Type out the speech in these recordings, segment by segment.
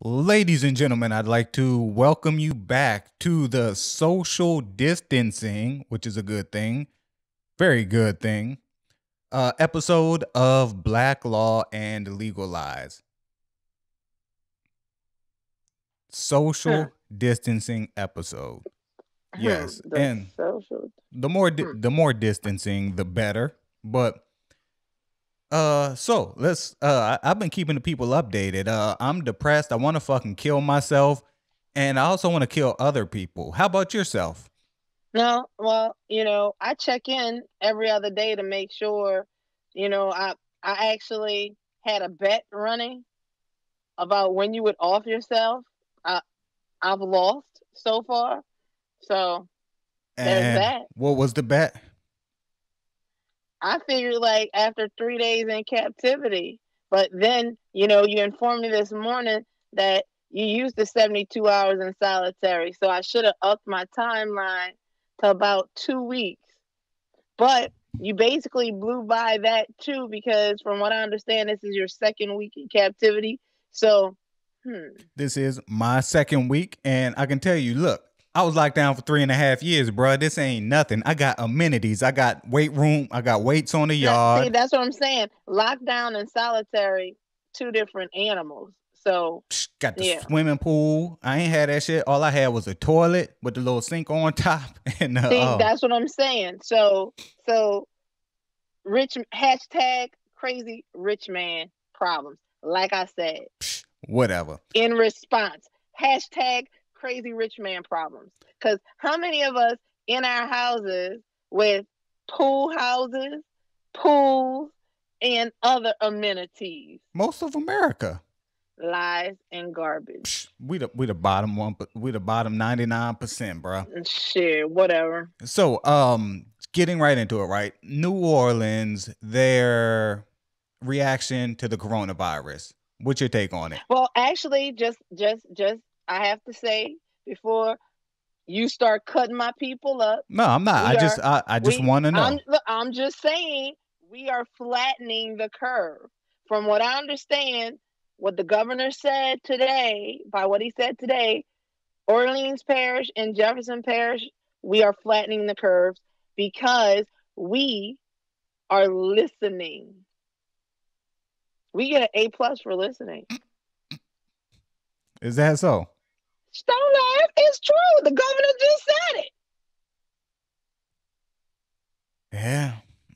Ladies and gentlemen, I'd like to welcome you back to the social distancing, which is a good thing, very good thing, episode of Black Law and Legal Lies. Hmm. Social distancing episode. Yes, The and social. Hmm. the more distancing, the better. But so let's. I've been keeping the people updated. I'm depressed. I want to fucking kill myself, and I also want to kill other people. How about yourself? No, well, I check in every other day to make sure. I actually had a bet running about when you would off yourself. I I've lost so far, so there's And that. what was the bet? I figured like after 3 days in captivity, but then you informed me this morning that you used the 72 hours in solitary, so I should have upped my timeline to about 2 weeks. But you basically blew by that too, because from what I understand, this is your second week in captivity. So, hmm. This is my second week, and I can tell you, look, I was locked down for 3.5 years, bro. This ain't nothing. I got amenities. I got weight room. I got weights on the Now, see, yard. that's what I'm saying. Lockdown and solitary, two different animals. So, Got the yeah. swimming pool. I ain't had that shit. All I had was a toilet with the little sink on top. And See, that's what I'm saying. So rich hashtag crazy rich man problems. Like I said, whatever. in response, hashtag crazy rich man problems. Because how many of us in our houses with pool houses, pools, and other amenities? Most of America. Lies and garbage. We the bottom one, but we the bottom 99%, bro. Shit, whatever. So, getting right into it, right? New Orleans, their reaction to the coronavirus. What's your take on it? Well, actually, just I have to say before you start cutting my people up, No, I'm not. I we just are I just we want to I'm know. look, I'm just saying we are flattening the curve. From what I understand, what the governor said today, by what he said today, Orleans Parish and Jefferson Parish, we are flattening the curves because we are listening. We get an A+ for listening. Is that so? Don't laugh. It's true. The governor just said it. Yeah,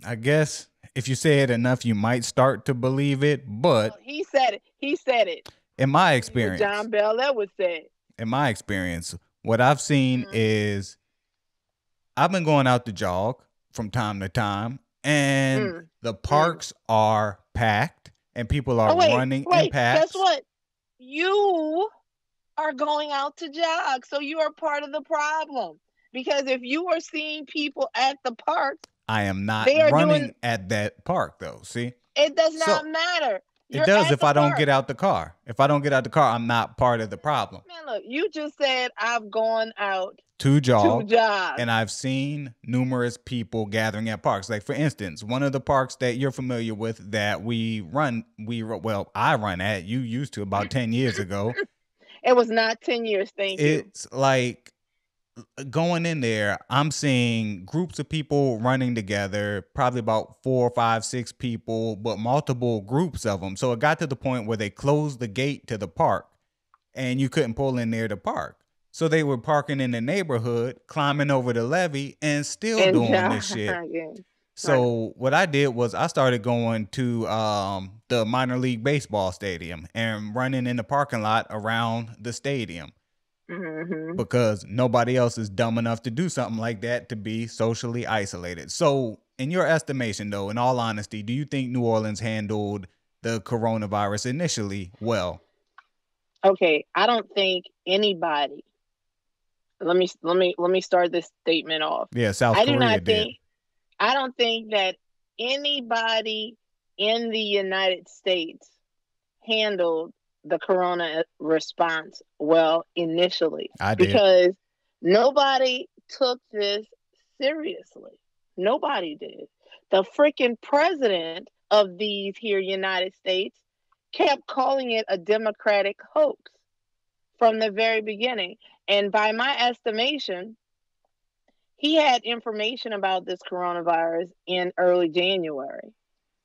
I guess if you say it enough, you might start to believe it. But Well, he said it. He said it. in my Tell you what experience, John Bell Edwards said. in my experience, what I've seen Mm-hmm. is I've been going out to jog from time to time, and Mm, the mm. parks are packed, and people are Oh wait, running in wait. Guess packs. what? You are going out to jog, so you are part of the problem. Because if you are seeing people at the park, I am not they are doing. running at that park though. See, It does not so matter. it You're does at if the I don't park. get out the car. If I don't get out the car, I'm not part of the problem. Man, look. You just said I've gone out To to jog, jog. and I've seen numerous people gathering at parks. Like for instance, one of the parks that you're familiar with that I run at. You used to about 10 years ago. It was not 10 years. Thank you. It's like going in there, I'm seeing groups of people running together, probably about 4, 5, 6 people, but multiple groups of them. So it got to the point where they closed the gate to the park and you couldn't pull in there to park. So they were parking in the neighborhood, climbing over the levee, and still And doing this shit. jogging. Right. So what I did was I started going to the minor league baseball stadium and running in the parking lot around the stadium Hmm. because nobody else is dumb enough to do something like that to be socially isolated. So, in your estimation, though, in all honesty, do you think New Orleans handled the coronavirus initially well? Okay, I don't think anybody. Let me start this statement off. Yeah, South I do Korea not did. think I don't think that anybody in the United States handled the corona response well initially, I did. because nobody took this seriously. Nobody did. The freaking president of these here United States kept calling it a democratic hoax. from the very beginning. And by my estimation, he had information about this coronavirus in early January,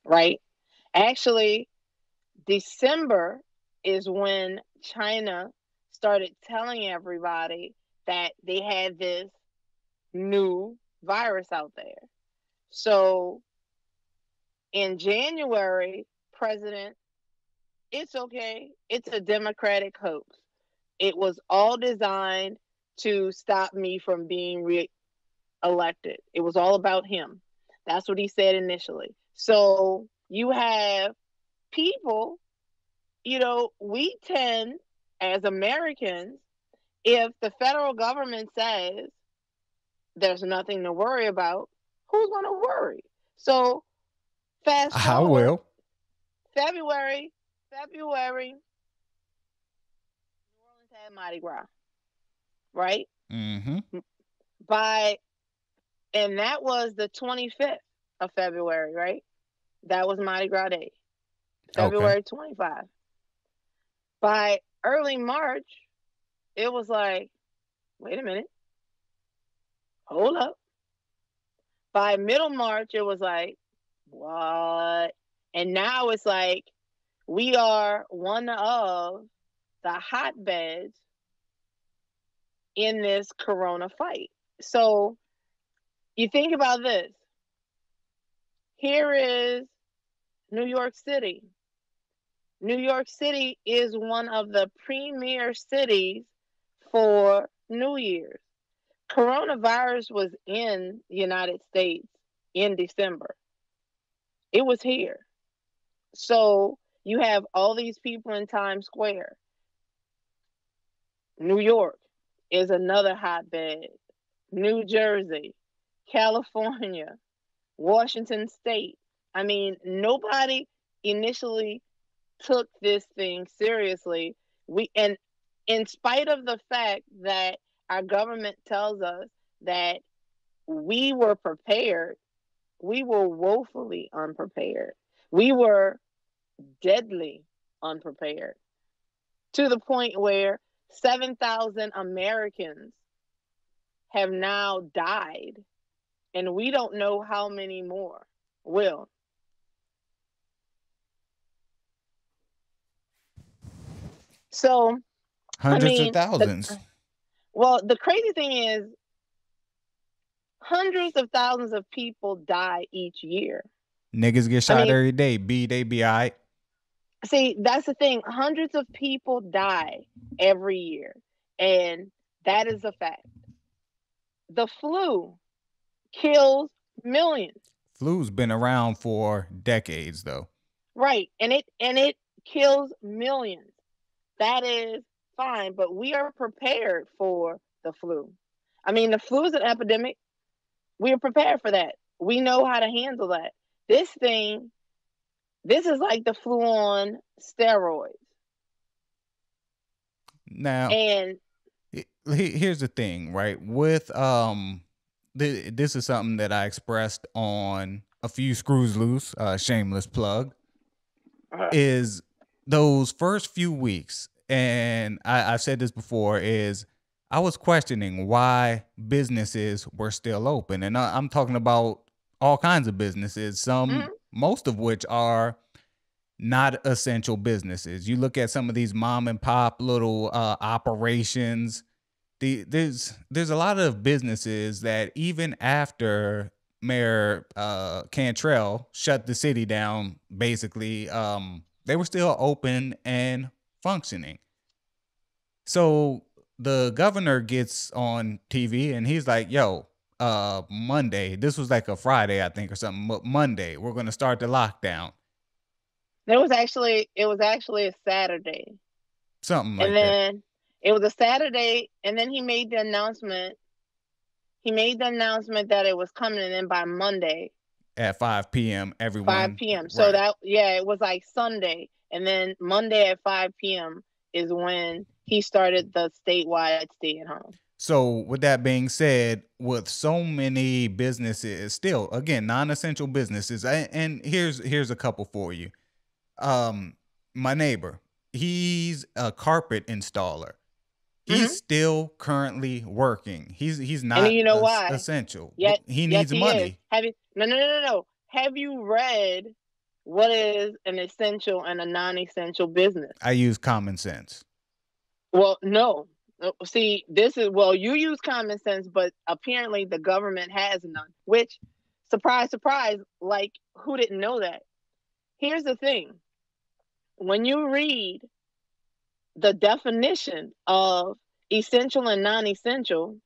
right? Actually, December is when China started telling everybody that they had this new virus out there. So in January, President, it's okay. It's a Democratic hoax. It was all designed to stop me from being elected. It was all about him. That's what he said initially. So you have people, we tend as Americans, if the federal government says there's nothing to worry about, who's going to worry? So fast I forward, will. February, New Orleans had Mardi Gras, right? Mm-hmm. By and that was the 25th of February, right? That was Mardi Gras Day, Okay. February 25. By early March, it was like, wait a minute, hold up. By middle March, it was like, what? And now it's like, we are one of the hotbeds in this corona fight. So you think about this. Here is New York City. New York City is one of the premier cities for New Year's. Coronavirus was in the United States in December. It was here. So you have all these people in Times Square. New York is another hotbed. New Jersey, California, Washington State. I mean, nobody initially took this thing seriously. And in spite of the fact that our government tells us that we were prepared, we were woefully unprepared. We were deadly unprepared to the point where 7,000 Americans have now died, and we don't know how many more will. So, I Hundreds of mean, thousands. the crazy thing is, hundreds of thousands of people die each year. Niggas get I shot mean, every day. They be all right. see, that's the thing. Hundreds of people die every year, and that is a fact. The flu kills millions, Flu's been around for decades, though. right? And it kills millions. That is fine, but we are prepared for the flu. I mean, the flu is an epidemic. We are prepared for that. We know how to handle that. This thing, this is like the flu on steroids. Now, And here's the thing, right? With this is something that I expressed on a few screws loose. Shameless plug is those first few weeks, and I've said this before, is I was questioning why businesses were still open. And I'm talking about all kinds of businesses, mhm, most of which are not essential businesses. You look at some of these mom and pop little operations. There's a lot of businesses that even after Mayor Cantrell shut the city down, basically, they were still open and functioning. So the governor gets on TV and he's like, "Yo, Monday. This was like a Friday, I think, or something. But Monday, we're gonna start the lockdown, it was actually a Saturday. something And like that, then it was a Saturday, and then he made the announcement. He made the announcement that it was coming in by Monday, at 5 p.m. 5 Everyone, p.m. So right? that, yeah, it was like Sunday, and then Monday at 5 p.m. is when he started the statewide stay at home. So, with that being said, with so many businesses still, again, non-essential businesses, and here's a couple for you. Um, my neighbor, he's a carpet installer. He's still currently working. He's And not you know why? essential. Yet, He yes, needs he is. money. Have you? No, no, no, no, no. Have you read what is an essential and a non-essential business? I use common sense. Well, no. See, this is, well, you use common sense, but apparently the government has none. Which, surprise, surprise, like, who didn't know that? Here's the thing: when you read the definition of essential and non-essential,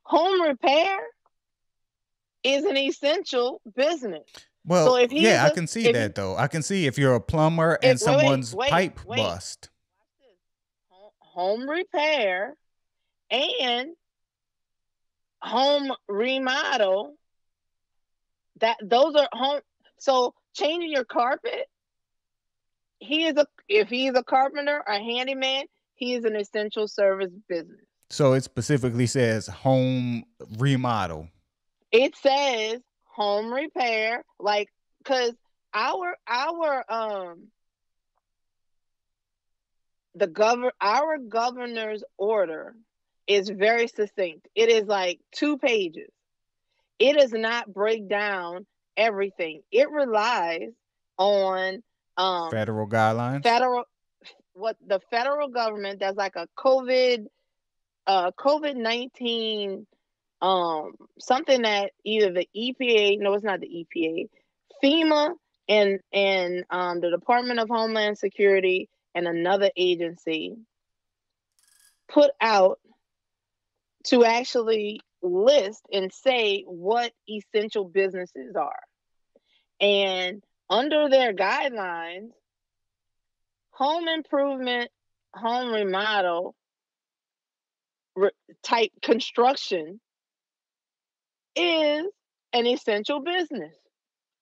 home repair is an essential business. So Well, if he's yeah, I a can see if he that though. I can see if you're a plumber if and wait wait someone's wait pipe wait bust. watch this. Home repair and home remodel, that those are home. So changing your carpet, he is a if he's a carpenter or handyman, he is an essential service business. So it specifically says home remodel. It says home repair, like, because our our governor's order is very succinct. It is like 2 pages. It does not break down everything. It relies on Federal guidelines. federal what the federal government, that's like a COVID-19 something that either the EPA, no, it's not the EPA, FEMA, and the Department of Homeland Security and another agency put out to actually list and say what essential businesses are. And under their guidelines, home improvement, home remodel type construction is an essential business.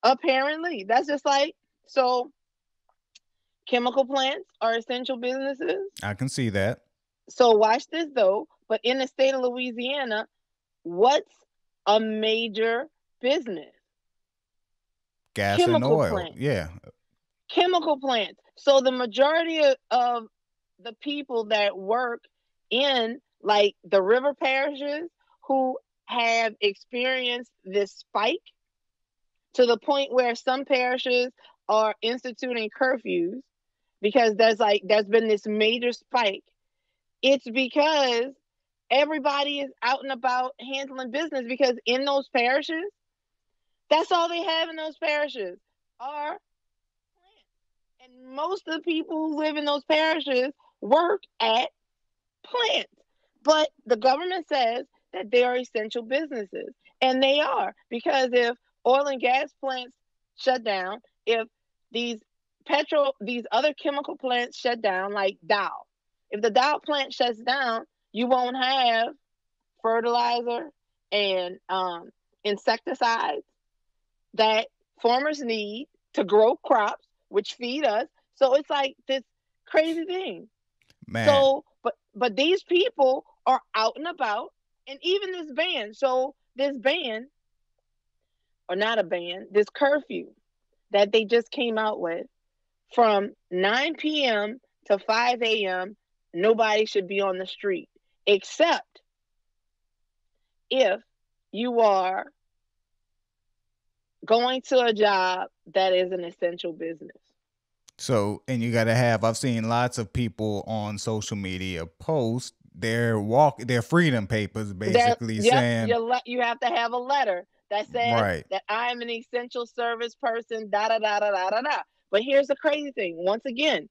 Apparently, that's just like, so chemical plants are essential businesses. I can see that. So watch this though, but in the state of Louisiana, what's a major business? Gas and Chemical oil. plants. Yeah. Chemical plants. So the majority of the people that work in like the river parishes who have experienced this spike to the point where some parishes are instituting curfews because there's been this major spike. It's because everybody is out and about handling business, because in those parishes, that's all they have in those parishes are plants. And most of the people who live in those parishes work at plants. But the government says that they are essential businesses. And they are, because if oil and gas plants shut down, if these these other chemical plants shut down, like Dow, if the Dow plant shuts down, you won't have fertilizer and insecticides that farmers need to grow crops, which feed us. So it's like this crazy thing. Man. So, but these people are out and about, and even this ban. So this ban, or not a ban, this curfew that they just came out with, from 9 p.m. to 5 a.m., nobody should be on the street except if you are going to a job that is an essential business. So, and you got to have, I've seen lots of people on social media post their freedom papers That, basically yep, saying, you have to have a letter that says right. that I'm an essential service person, da da da da da da da. But here's the crazy thing. Once again,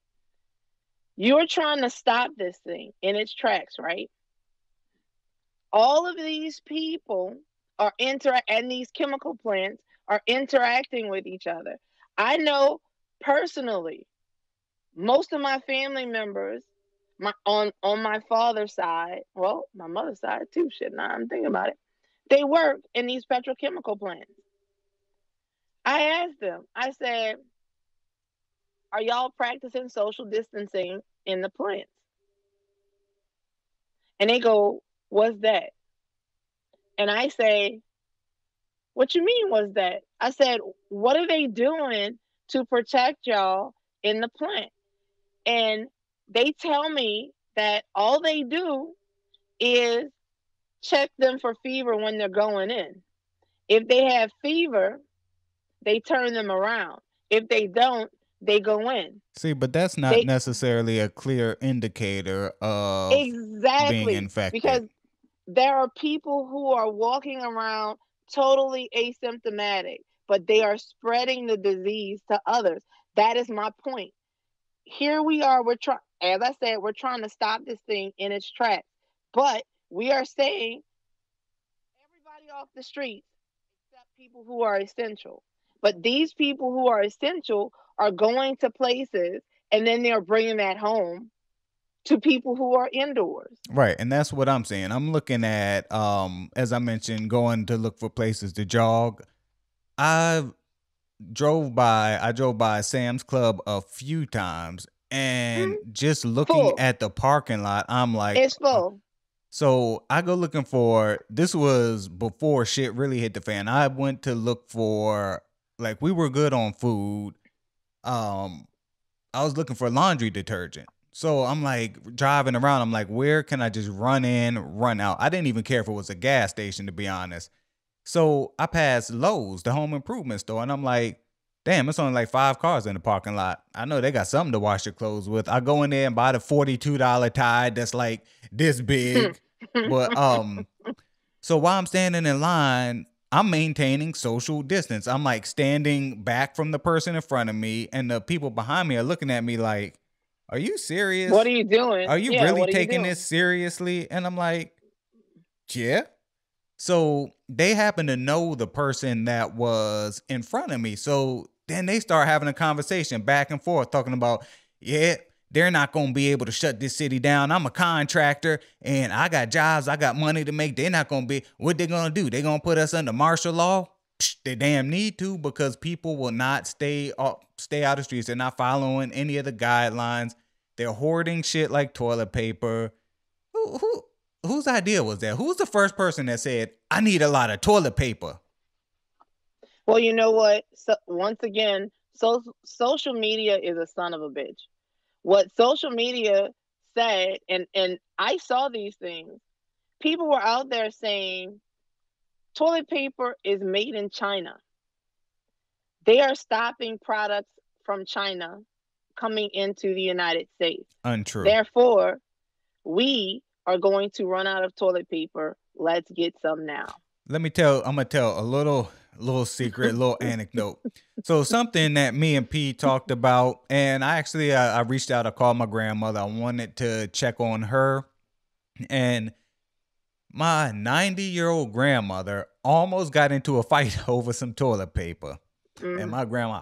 you're trying to stop this thing in its tracks, right? All of these people are and these chemical plants are interacting with each other. I know personally, most of my family members, on my father's side, well, my mother's side too. Shit, now I'm thinking about it. They work in these petrochemical plants. I asked them. I said, "Are y'all practicing social distancing in the plants?" And they go, "What's that?" And I say, "What you mean, what's that?" I said, "What are they doing to protect y'all in the plant?" And they tell me that all they do is check them for fever when they're going in. If they have fever, they turn them around. If they don't, they go in. See, but that's not They necessarily a clear indicator of being exactly infected. because there are people who are walking around totally asymptomatic, but they are spreading the disease to others. That is my point. Here we are, we're trying, as I said, we're trying to stop this thing in its tracks. But we are saying everybody off the streets except people who are essential. But these people who are essential are going to places and then they're bringing that home to people who are indoors. Right, and that's what I'm saying. I'm looking at as I mentioned going to look for places to jog. I I drove by Sam's Club a few times and Mm-hmm. just looking Full. at the parking lot, I'm like, It's full. so I go looking for, this was before shit really hit the fan. I went to look for, like, we were good on food. Um I was looking for laundry detergent. So I'm like driving around. I'm like, where can I just run in, run out? I didn't even care if it was a gas station, to be honest. So I passed Lowe's, the home improvement store, and I'm like, damn, it's only like 5 cars in the parking lot. I know they got something to wash your clothes with. I go in there and buy the $42 Tide that's like this big. But so while I'm standing in line, I'm maintaining social distance. I'm like standing back from the person in front of me, and the people behind me are looking at me like, are you What serious? are you doing? Are you Yeah, really what are you taking doing? this seriously? And I'm like, yeah. So they happen to know the person that was in front of me. So then they start having a conversation back and forth, talking about, yeah, they're not going to be able to shut this city down. I'm a contractor and I got jobs. I got money to make. They're not going to be, what they going to do? They going to put us under martial law? Psh, they damn need to, because people will not stay out of the streets. They're not following any of the guidelines. They're hoarding shit like toilet paper. Who whose idea was that? Who's the first person that said, I need a lot of toilet paper? Well, you know what? So once again, social media is a son of a bitch. What social media said, and I saw these things. People were out there saying toilet paper is made in China. They are stopping products from China coming into the United States. Untrue. Therefore, we are going to run out of toilet paper. Let's get some now. I'm gonna tell a little secret, little anecdote. So something that me and P talked about, and I reached out, I called my grandmother. I wanted to check on her, and my 90-year-old grandmother almost got into a fight over some toilet paper. And Mm. my grandma,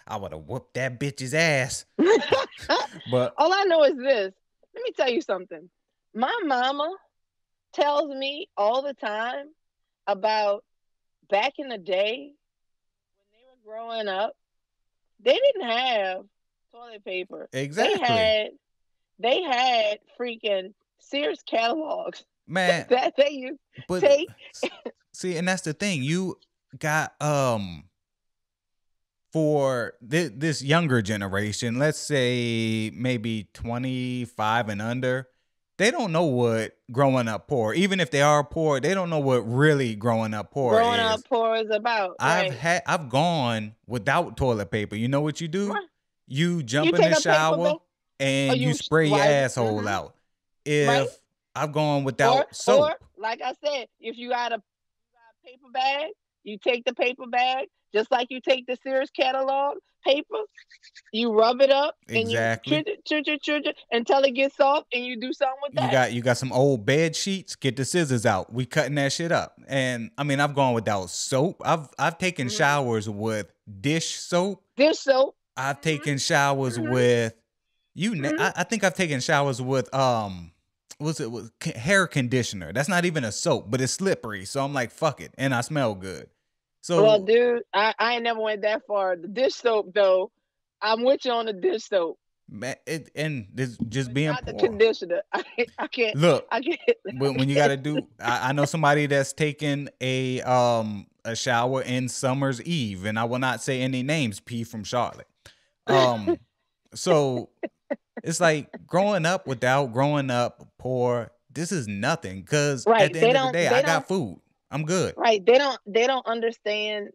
I would have whooped that bitch's ass. But All I know is this. Let me tell you something. My mama tells me all the time about back in the day when they were growing up, they didn't have toilet paper. exactly, They had freaking Sears catalogs man. that they used to But take. see, and that's the thing. You got for this younger generation, let's say maybe 25 and under, they don't know what growing up poor. Even if they are poor, they don't know what really growing up poor Growing up is. poor is about, right? I've gone without toilet paper. You know what you do? Right. You You jump in take the a paper shower bag or and you you spray your wipe, asshole out. right? If I've gone Or without or soap. like I said, if you got a paper bag, you take the paper bag just like you take the Sears catalog paper. You rub it up and you Exactly. until it gets soft, and you do something with that. You got some old bed sheets. Get the scissors out. We cutting that shit up. And I mean, I've gone without soap. I've taken Mm-hmm. showers with dish soap. Dish soap. I've Mm-hmm. taken showers Mm-hmm. with Mm-hmm. I think I've taken showers with what's it with hair conditioner. That's not even a soap, but it's slippery. So I'm like, fuck it, and I smell good. Well, So dude, I ain't never went that far. The dish soap, though, I'm with you on the dish soap, and this just but being not the poor. conditioner. I can't. Look, I can't. I when you got can't. to do, I know somebody that's taken a shower in summer's eve, and I will not say any names. P from Charlotte. So it's like growing up poor. this is nothing. Because at Right. the They end of the don't day, they I don't got food. I'm good. right. They don't understand.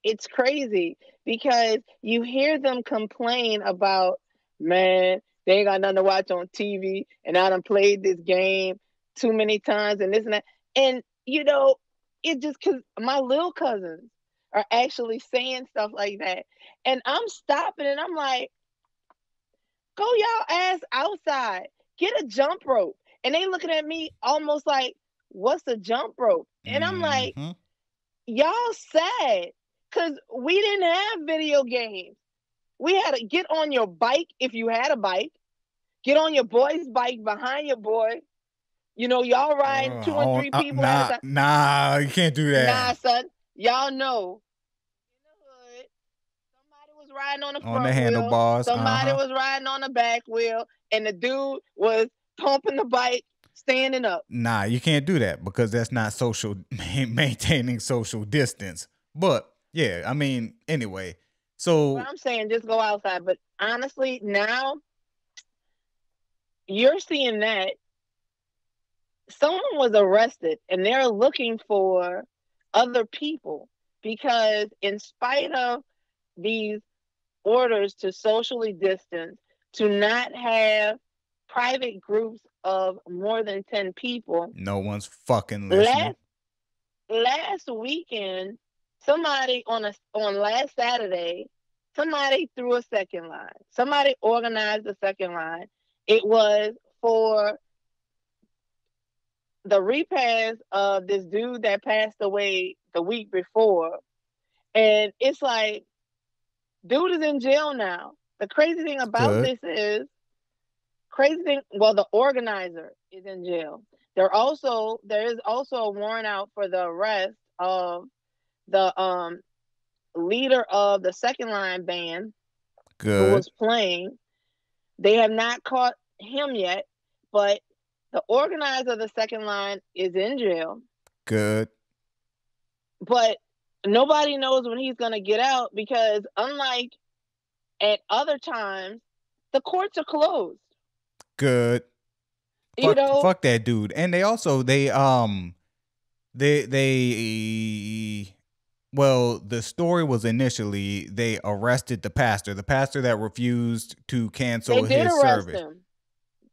It's crazy because you hear them complain about, man, they ain't got nothing to watch on TV, and I done played this game too many times and this and that. And it just because my little cousins are actually saying stuff like that. And I'm stopping and I'm like, go y'all ass outside. Get a jump rope. And they looking at me almost like, what's a jump rope? And I'm like, Mm-hmm. y'all sad because we didn't have video games. We had to get on your bike if you had a bike, get on your boy's bike behind your boy. Y'all riding two and three people at a time. Nah, you can't do Nah, that. son, y'all know in the hood, somebody was riding on the On the front wheel, handlebars. somebody Uh-huh. was riding on the back wheel, and the dude was pumping the bike, standing up. Nah, you can't do that because that's not social maintaining social distance. But yeah, I mean, anyway. But So I'm saying just go outside. But honestly, now you're seeing that someone was arrested and they're looking for other people because in spite of these orders to socially distance, to not have private groups of more than 10 people, no one's fucking listening. last last weekend, somebody on last Saturday, somebody threw a second line. Somebody organized a second line. It was for the repast of this dude that passed away the week before. And it's like, dude is in jail now. The crazy thing about Good. this is, well, the organizer is in jail. There is also a warrant out for the arrest of the leader of the second line band who Good. was playing. They have not caught him yet, but the organizer of the second line is in jail. Good. But nobody knows when he's going to get out because, unlike at other times, the courts are closed. Good. You Fuck know, fuck that dude. And they well, the story was initially they arrested the pastor that refused to they cancel did his arrest service. him.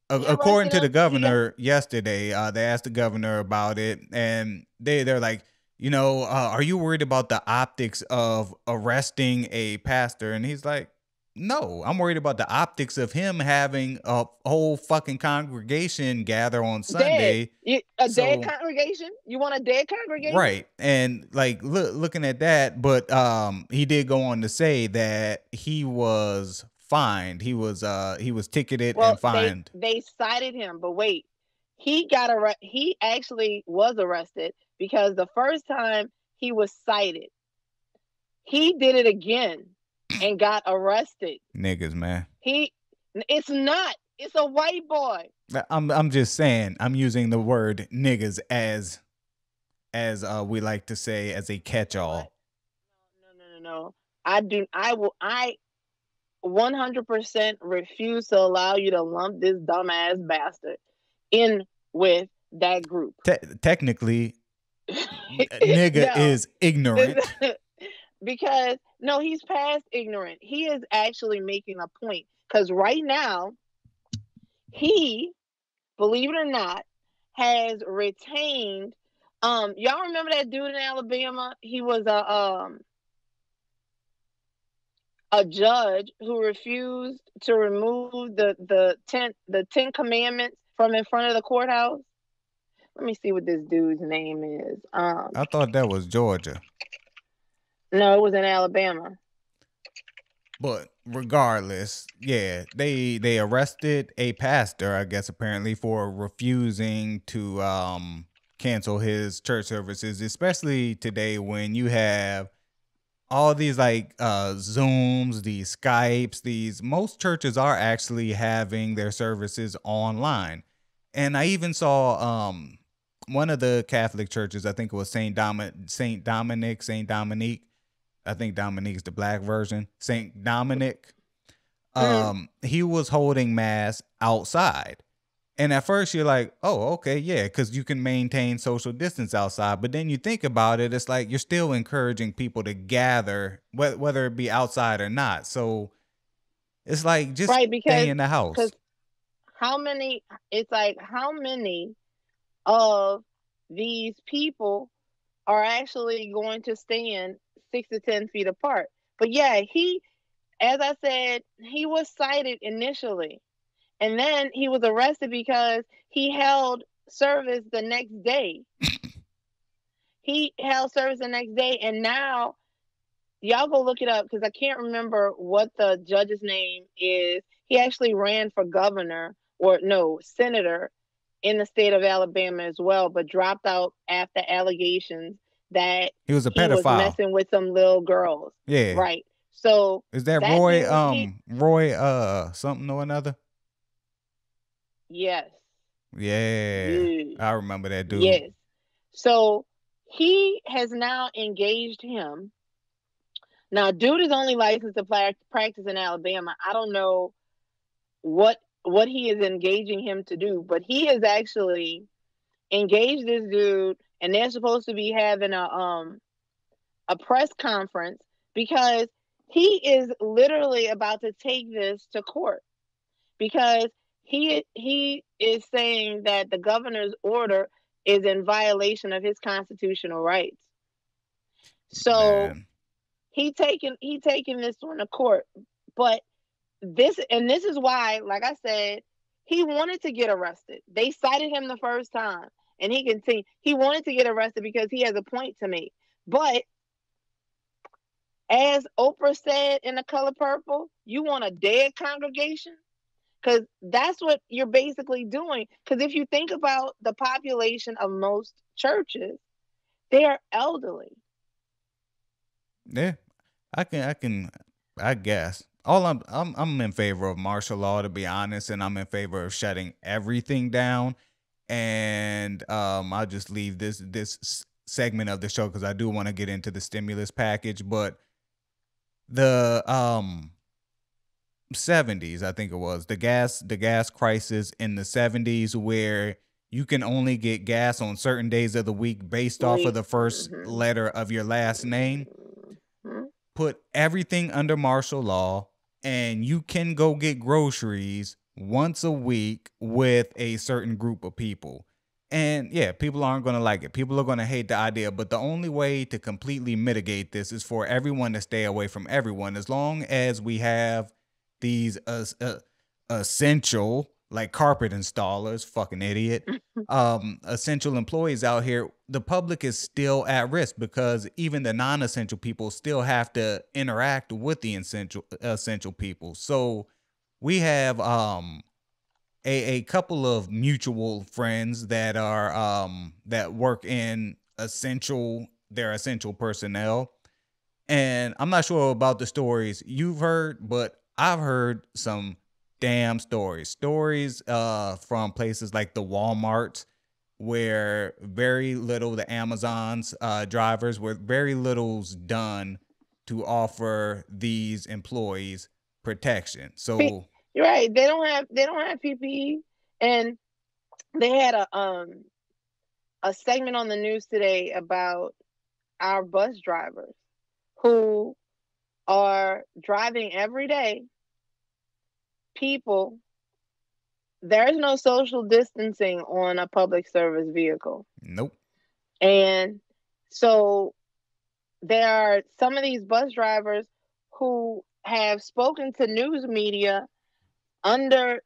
They According arrested to the him. governor yesterday, they asked the governor about it, and they're like, are you worried about the optics of arresting a pastor? And he's like, no, I'm worried about the optics of him having a whole fucking congregation gather on Dead. Sunday. A dead So congregation? You want a dead congregation? right, and like looking at that, but he did go on to say that he was fined. He was ticketed Well, and they fined. they cited him, but wait, he actually was arrested because the first time he was cited, he did it again and got arrested. Niggas, man. He it's not. It's a white boy. I'm just saying. I'm using the word niggas as we like to say as a What? catch-all. No. I 100% refuse to allow you to lump this dumbass bastard in with that group. Technically, nigga No, is ignorant. because no, he's past ignorant. He is actually making a point because right now he, believe it or not, has retained. Y'all remember that dude in Alabama? He was a judge who refused to remove the Ten Commandments from in front of the courthouse. Let me see what this dude's name is. I thought that was Georgia. No, it was in Alabama. But regardless, yeah, they arrested a pastor, I guess apparently for refusing to cancel his church services, especially today when you have all these like Zooms, these Skypes, these most churches are actually having their services online. And I even saw one of the Catholic churches, I think it was Saint Dominique. I think Dominique's the black version. Saint Dominic. Mm-hmm. He was holding mass outside. And at first you're like, oh, okay, yeah, because you can maintain social distance outside. But then you think about it, it's like you're still encouraging people to gather, whether it be outside or not. So it's like just Right, stay because in the house. because how many it's like how many of these people are actually going to stand 6 to 10 feet apart. But yeah, he, as I said, he was cited initially, and then he was arrested because he held service the next day. He held service the next day, and now y'all go look it up because I can't remember what the judge's name is. He actually ran for governor, or no, senator in the state of Alabama as well, but dropped out after allegations that He was a he was pedophile. messing with some little girls. Yeah. Right. So Is that that Roy dude, he, Roy something or another? yes, Yeah. yeah, I remember that dude. yes. So he has now engaged him. Now, dude is only licensed to practice in Alabama. I don't know what he is engaging him to do, but he has actually engaged this dude, and they're supposed to be having a press conference because he is literally about to take this to court because he is saying that the governor's order is in violation of his constitutional rights. So Man. he taking this one to court, but this is why, like I said, he wanted to get arrested. They cited him the first time, and he continued. He wanted to get arrested because he has a point to make. But as Oprah said in The Color Purple, you want a dead congregation because that's what you're basically doing. Because if you think about the population of most churches, they are elderly. Yeah. I guess. All I'm in favor of martial law, to be honest, and I'm in favor of shutting everything down. And I'll just leave this segment of the show because I do want to get into the stimulus package. But the 70s, I think it was the gas crisis in the 70s, where you can only get gas on certain days of the week based off of We, the first mm-hmm, letter of your last name. mm-hmm. Put everything under martial law, and you can go get groceries once a week with a certain group of people. And yeah, people aren't going to like it. People are going to hate the idea, but the only way to completely mitigate this is for everyone to stay away from everyone. As long as we have these essential, like carpet installers, fucking idiot, essential employees out here, the public is still at risk because even the non-essential people still have to interact with the essential people. So we have a couple of mutual friends that are that work in essential they're essential personnel, and I'm not sure about the stories you've heard, but I've heard some damn stories. Stories from places like the Walmarts, where very little, the Amazon's drivers, where very little's done to offer these employees protection. So You're right. They don't have PPE, and they had a segment on the news today about our bus drivers who are driving every day. People, there is no social distancing on a public service vehicle, nope. and so there are some of these bus drivers who have spoken to news media under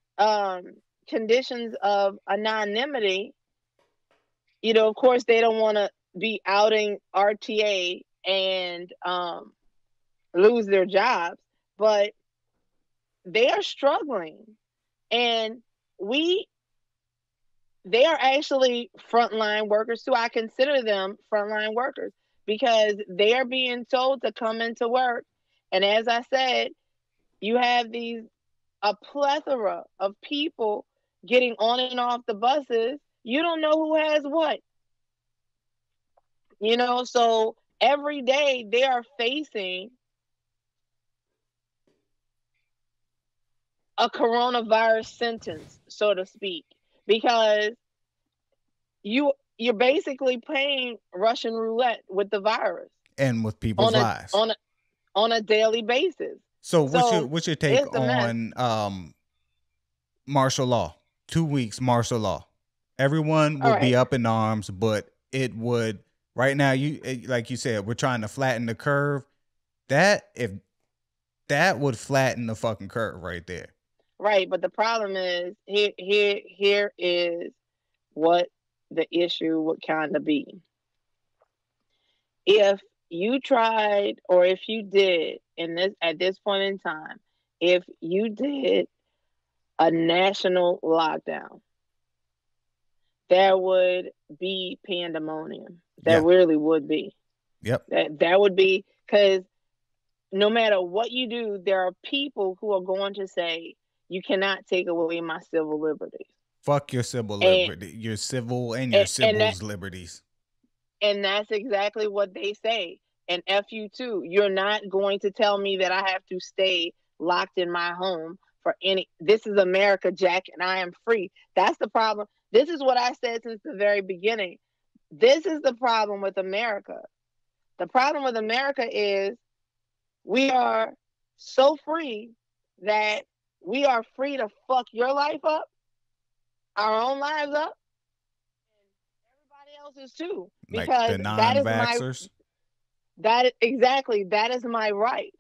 conditions of anonymity. Of course, they don't want to be outing RTA and lose their jobs, but they are struggling. And we, they are actually frontline workers too. I consider them frontline workers because they are being told to come into work. And as I said, you have a plethora of people getting on and off the buses. You don't know who has what. So every day they are facing a coronavirus sentence, so to speak, because you're basically playing Russian roulette with the virus And with people's on a lives. on a on a daily basis. So So what's your take it's a mess. on martial law? 2 weeks martial law. Everyone All will be right, up in arms, but it would right now. Like you said, we're trying to flatten the curve. That if that would flatten the fucking curve right there. right. But the problem is here is what the issue would kind of be. If you tried, or if you did in this at this point in time, if you did a national lockdown, there would be pandemonium. There Yeah. really would be. Yep. That would be, because no matter what you do, there are people who are going to say you cannot take away my civil liberties. Fuck your civil And liberty, your civil and your and, and that civil's liberties. and that's exactly what they say. And F you too. You're not going to tell me that I have to stay locked in my home for any. This is America, Jack, and I am free. That's the problem. This is what I said since the very beginning. This is the problem with America. The problem with America is we are so free that we are free to fuck your life up, our own lives up, and everybody else's too. Like Because the non-vaxxers. that is my right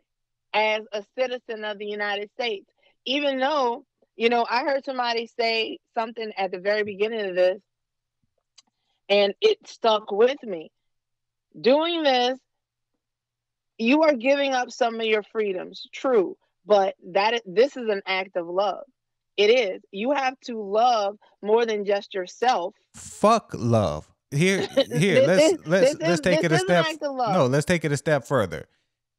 as a citizen of the United States. Even though, I heard somebody say something at the very beginning of this, and it stuck with me. Doing this, you are giving up some of your freedoms, true, but this is an act of love. It is. You have to love more than just yourself. Fuck love. Here, let's take this it a is an step. act of love. No, let's take it a step further.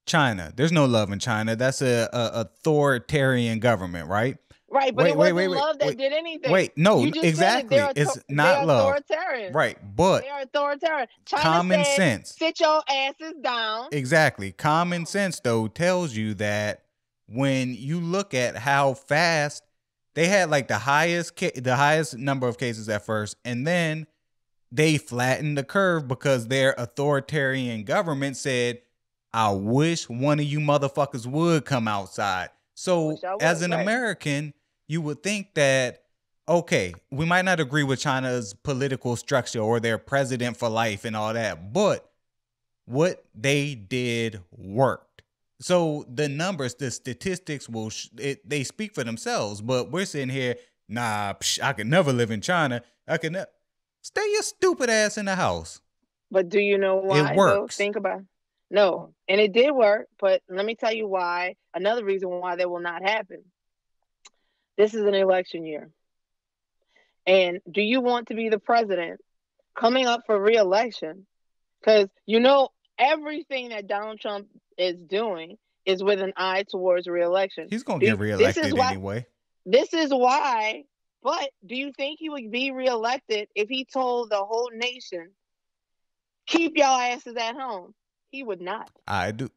China. There's no love in China. That's a authoritarian government, right? Right, but it wasn't love that did anything. Wait, no, You just exactly. It's not love. Authoritarian. Right, but they are authoritarian. China common said, sense. Sit your asses down. Exactly. Common sense, though, tells you that when you look at how fast they had like the highest number of cases at first, and then they flattened the curve because their authoritarian government said, I wish one of you motherfuckers would come outside. So as an American, you would think that, okay, we might not agree with China's political structure or their president for life and all that, but what they did worked. So the numbers, the statistics they speak for themselves, but we're sitting here, I could never live in China. I could never. Stay your stupid ass in the house. But do you know why? It works. Think about it. No, and it did work, but let me tell you why. Another reason why that will not happen. This is an election year. And do you want to be the president coming up for re-election? Because everything that Donald Trump is doing is with an eye towards re-election. He's going to get re-elected anyway. This is why. But do you think he would be reelected if he told the whole nation, keep y'all asses at home? He would not. I do.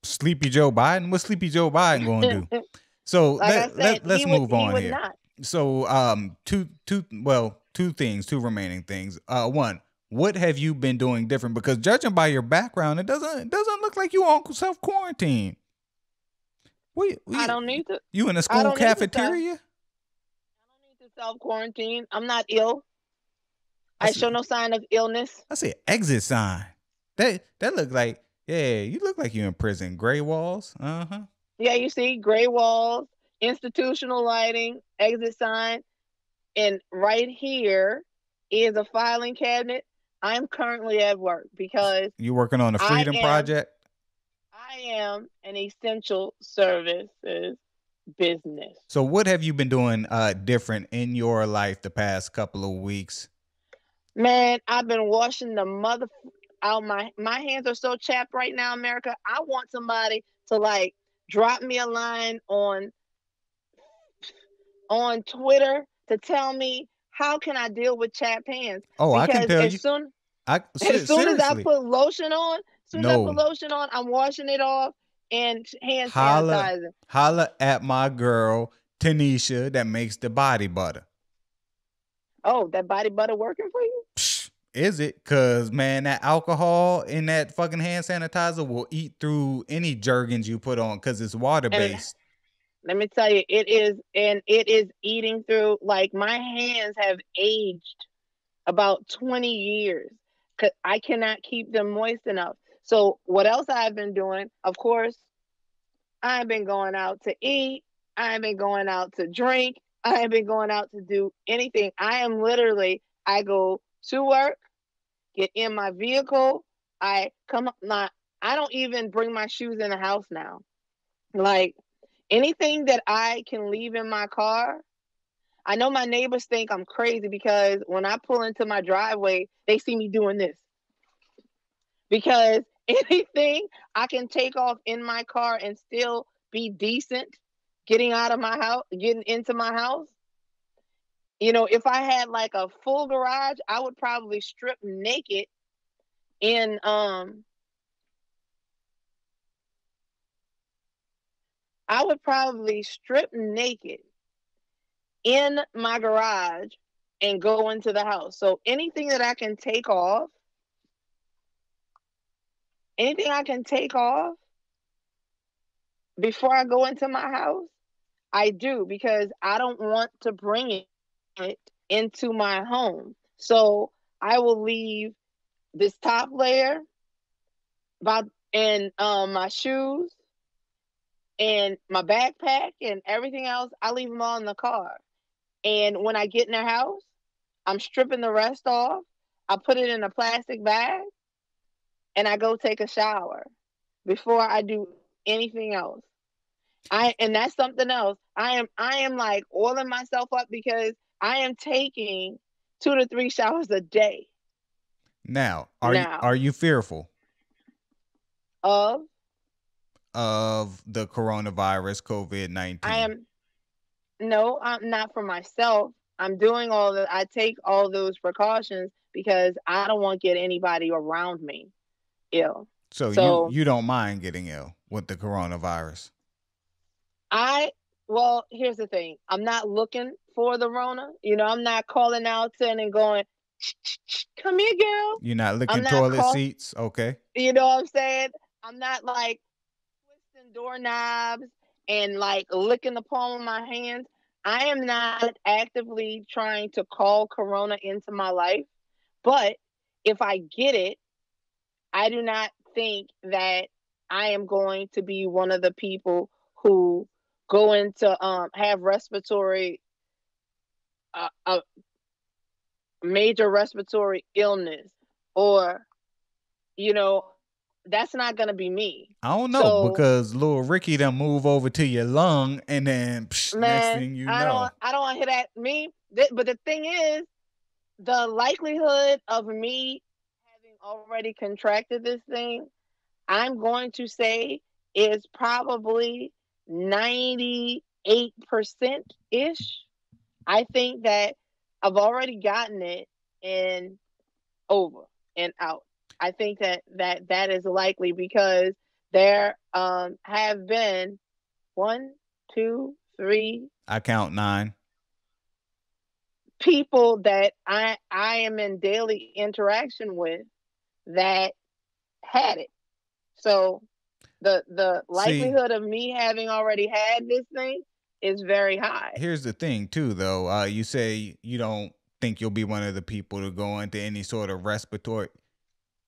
Sleepy Joe Biden? What's Sleepy Joe Biden going to do? So let's move on here. Not. So two remaining things. One, what have you been doing different? Because judging by your background, it doesn't look like you on self-quarantine. I don't need to. You in a school cafeteria? Self-quarantine. I'm not ill. I show no sign of illness. I see exit sign. That look like, you look like you're in prison. Gray walls. Uh-huh. Yeah, you see gray walls, institutional lighting, exit sign. And right here is a filing cabinet. I'm currently at work because you working on a Freedom Project? I am an essential services business. So what have you been doing different in your life the past couple of weeks? Man, I've been washing the mother out. My hands are so chapped right now, America. I want somebody to drop me a line on Twitter to tell me how can I deal with chapped hands. Oh, because I can tell as you. Soon as I put lotion on, I'm washing it off and hand sanitizing. Holla at my girl Tanisha that makes the body butter. Oh, that body butter working for you? Psh, is it? Cause man, that alcohol in that fucking hand sanitizer will eat through any jergens you put on because it's water And based. let me tell you, it is, and it is eating through. Like my hands have aged about 20 years because I cannot keep them moist enough. So what else I've been doing? Of course, I've been going out to eat. I've been going out to drink. I've been going out to do anything. I am literally, I go to work, get in my vehicle. I come up, I don't even bring my shoes in the house now. Like anything that I can leave in my car, I know my neighbors think I'm crazy because when I pull into my driveway, they see me doing this. Because anything I can take off in my car and still be decent getting out of my house, getting into my house. If I had like a full garage, I would probably strip naked in I would probably strip naked in my garage and go into the house. So anything I can take off before I go into my house, I do because I don't want to bring it into my home. So I will leave this top layer about and my shoes and my backpack and everything else. I leave them all in the car. And when I get in the house, I'm stripping the rest off. I put it in a plastic bag and I go take a shower before I do anything else. And that's something else. I am like oiling myself up because I am taking 2 to 3 showers a day Now, now are you fearful of of the coronavirus, COVID I 19? am no, I'm not for myself. I take all those precautions because I don't want to get anybody around me ill. So So you don't mind getting ill with the coronavirus? I well, here's the thing. I'm not looking for the Rona. I'm not calling out to it and going, come here, girl. You're not I'm licking not toilet call seats? Okay. you know what I'm saying? I'm not like twisting doorknobs and like licking the palm of my hands. I am not actively trying to call Corona into my life, but if I get it, I do not think that I am going to be one of the people who go into have respiratory a major respiratory illness or you know that's not going to be me. I don't know So because little Ricky done move over to your lung, and then next man, thing you I know, don't I don't want to hear that but the thing is the likelihood of me having already contracted this thing, I'm going to say is probably 98% ish. I think that I've already gotten it and over and out. I think that is likely because there have been one, two, three I count 9. people that I am in daily interaction with that had it. So the See, likelihood of me having already had this thing is very high. here's the thing too, though. You say you don't think you'll be one of the people to go into any sort of respiratory.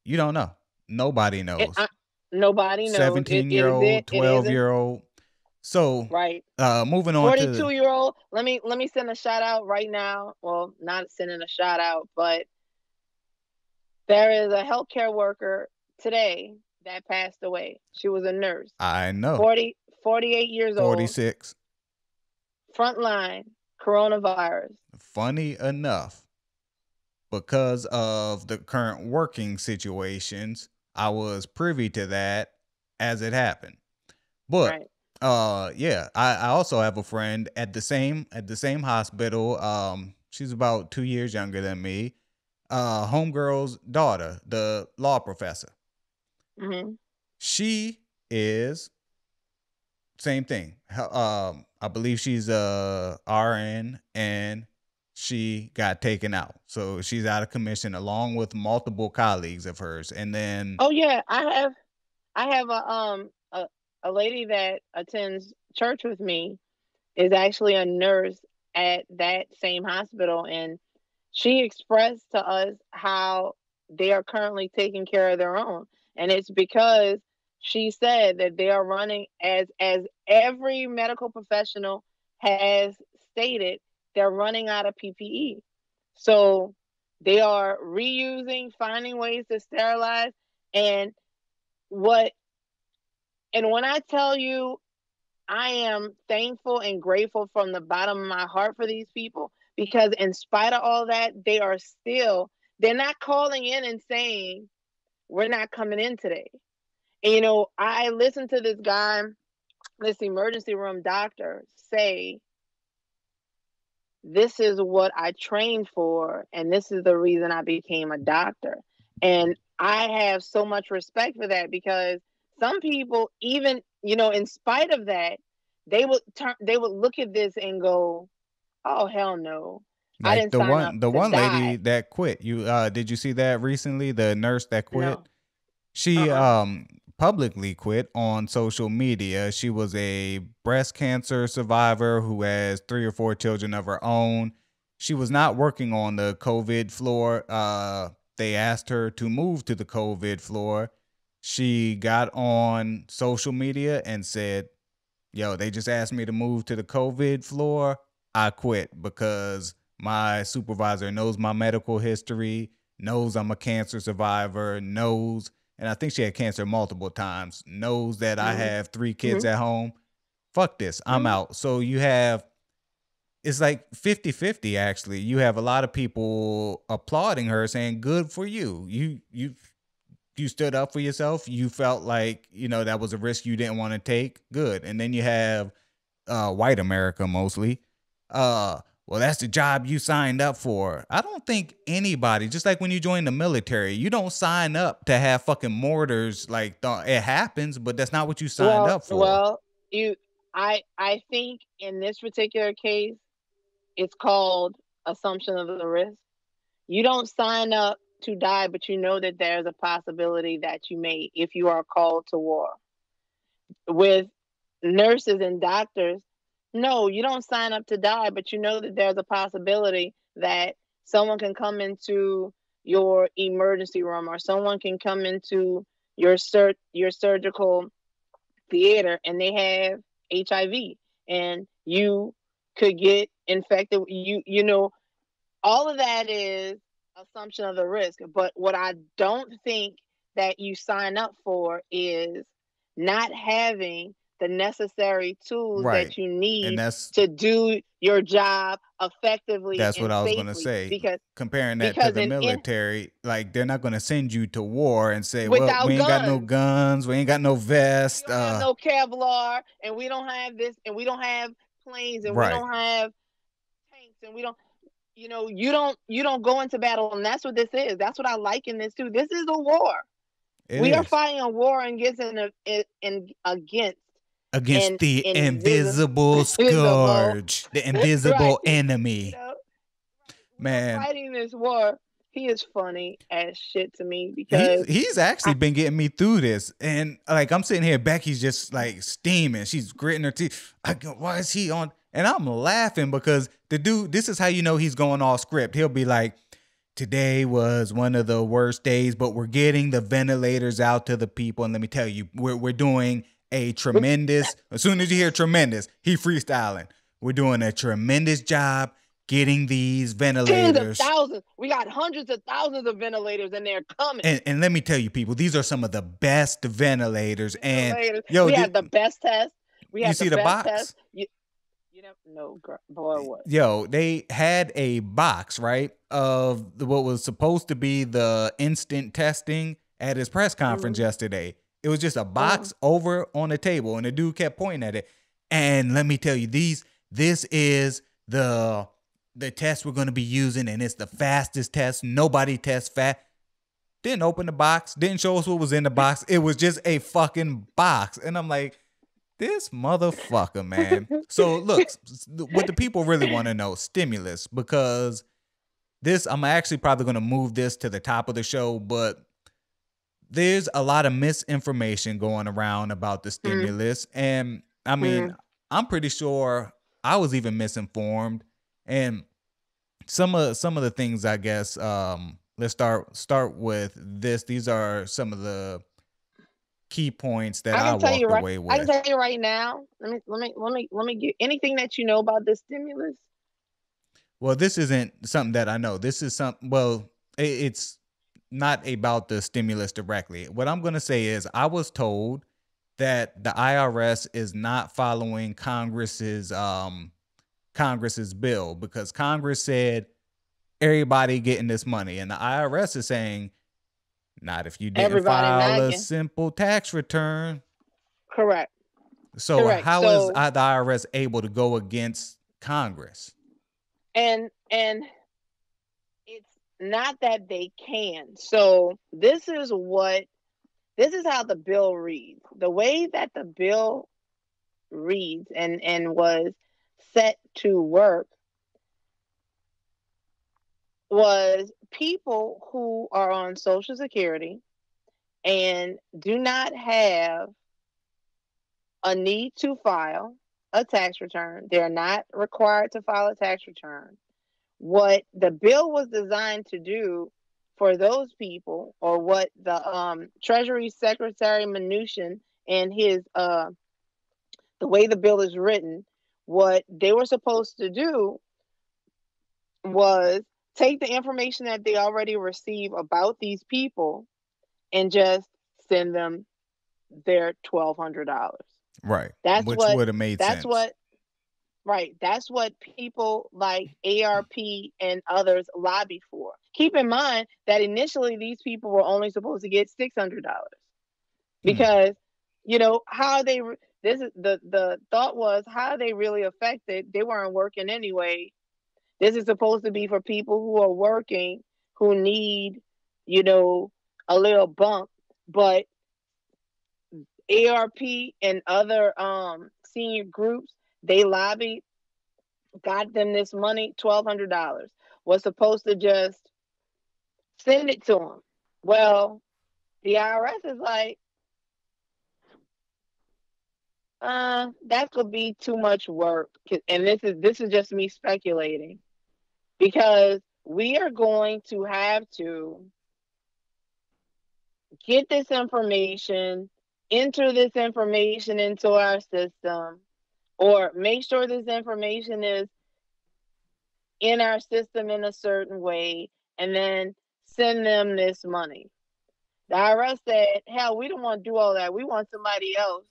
You don't know. Nobody It, knows. I, Nobody knows. 17-year Is it? old, It isn't 12-year-old. So, right. moving on to 42-year-old. Let me send a shout out right now. Well, not sending a shout out, but there is a healthcare worker today that passed away. She was a nurse, I know 48 years old, 46. frontline coronavirus. Funny enough, because of the current working situations, I was privy to that as it happened. But Right. yeah, I also have a friend at the same hospital. She's about 2 years younger than me. Homegirl's daughter, the law professor. Hmm. She is same thing. I believe she's a RN, and she got taken out. So she's out of commission along with multiple colleagues of hers. And then Oh yeah, I have a lady that attends church with me is actually a nurse at that same hospital, and she expressed to us how they are currently taking care of their own, and it's because she said that they are running as every medical professional has stated, they're running out of PPE. So they are reusing, finding ways to sterilize, and what and when I tell you I am thankful and grateful from the bottom of my heart for these people, because in spite of all that, they're not calling in and saying, we're not coming in today. And, I listened to this guy, this emergency room doctor, say, this is what I trained for, and this is the reason I became a doctor. And I have so much respect for that, because some people, even, in spite of that, they would look at this and go, oh hell no. I like didn't the sign up one the to one lady die. that quit. You did you see that recently? The nurse that quit? No. She Uh-uh. publicly quit on social media. She was a breast cancer survivor who has 3 or 4 children of her own. She was not working on the COVID floor. They asked her to move to the COVID floor. She got on social media and said, yo, they just asked me to move to the COVID floor. I quit because my supervisor knows my medical history, knows I'm a cancer survivor, knows, and I think she had cancer multiple times, knows that I Mm-hmm. have 3 kids Mm-hmm. at home. Fuck this. I'm Mm-hmm. out. So you have, it's like 50-50 actually. You have a lot of people applauding her saying, good for you. You stood up for yourself. You felt like, that was a risk you didn't want to take. Good. And then you have white America mostly. Well, that's the job you signed up for. I don't think anybody, just like when you join the military, you don't sign up to have fucking mortars. Like it happens, but that's not what you signed Well, up for. well, you, I think in this particular case, it's called assumption of the risk. You don't sign up to die, but you know that there's a possibility that you may, if you are called to war. With nurses and doctors, no, you don't sign up to die, but you know that there's a possibility that someone can come into your emergency room, or someone can come into your surgical theater and they have HIV, and you could get infected. All of that is assumption of the risk. But what I don't think that you sign up for is not having the necessary tools Right. that you And need that's to do your job effectively that's what and I was gonna safely. say. Because Comparing that to because the in military, like they're not gonna send you to war and say, "Well, we without ain't got no guns, guns, we ain't got no we vest." don't have no Kevlar, and we don't have this, and we don't have planes, and we Right. don't have tanks, and we don't. You don't go into battle, and that's what this is. That's what I like in this too. This is a war. It We are is fighting a war against against an the invisible invisible, scourge, the right? invisible enemy. We are Man, fighting this war. He is funny as shit to me he's because he's actually I been getting me through this, and like I'm sitting here, Becky's just like steaming. She's gritting her teeth. I go, why is he on? And I'm laughing because the dude. This is how you know he's going off script. He'll be like, "Today was one of the worst days, but we're getting the ventilators out to the people, and let me tell you, we're doing a tremendous." As soon as you hear tremendous, he freestyling. We're doing a tremendous job getting these tens of ventilators. thousands. We got hundreds of thousands of ventilators, and they're coming. And let me tell you, people, these are some of the best ventilators. And Ventilators. yo, We have the best test. We you have the see the best test. box? You never know, boy. What? Yo, they had a box, right, of what was supposed to be the instant testing at his press conference Mm-hmm. yesterday. It was just a Mm-hmm. box over on the table, and the dude kept pointing at it. And let me tell you, this is the test we're going to be using, and it's the fastest test. Nobody tests fast. Didn't open the box, didn't show us what was in the box. It was just a fucking box. And I'm like, This motherfucker, man. So look, what the people really want to know, stimulus, because this, I'm actually probably going to move this to the top of the show, but there's a lot of misinformation going around about the Hmm. stimulus. And I mean, Hmm. I'm pretty sure I was even misinformed. And some of the things, I guess, let's start with this. These are some of the key points that I I can tell you walked right. away I can with. tell you right now. Let me get anything that you know about this stimulus. Well, this isn't something that I know. This is something, well, it's not about the stimulus directly. What I'm going to say is I was told that the IRS is not following Congress's bill, because Congress said everybody getting this money, and the IRS is saying not if you didn't Everybody file not a getting simple tax return. correct. So Correct. how is So the IRS able to go against Congress? and it's not that they can. So this is how the bill reads. The way that the bill reads and was set to work was people who are on Social Security and do not have a need to file a tax return. They're not required to file a tax return. What the bill was designed to do for those people, or what the Treasury Secretary Mnuchin and his the way the bill is written, what they were supposed to do was take the information that they already receive about these people and just send them their $1,200. Right. That's Which what would have made that's sense. what right. That's what people like ARP and others lobby for. Keep in mind that initially these people were only supposed to get $600 Hmm. because how they this is the thought was how are they really affected? They weren't working anyway. This is supposed to be for people who are working who need you know a little bump, but ARP and other senior groups they lobbied, got them this money, $1,200, was supposed to just send it to them. Well, the IRS is like, that could be too much work, and this is just me speculating because we are going to have to get this information, enter this information into our system, or make sure this information is in our system in a certain way, and then send them this money. The IRS said, hell, we don't want to do all that. We want somebody else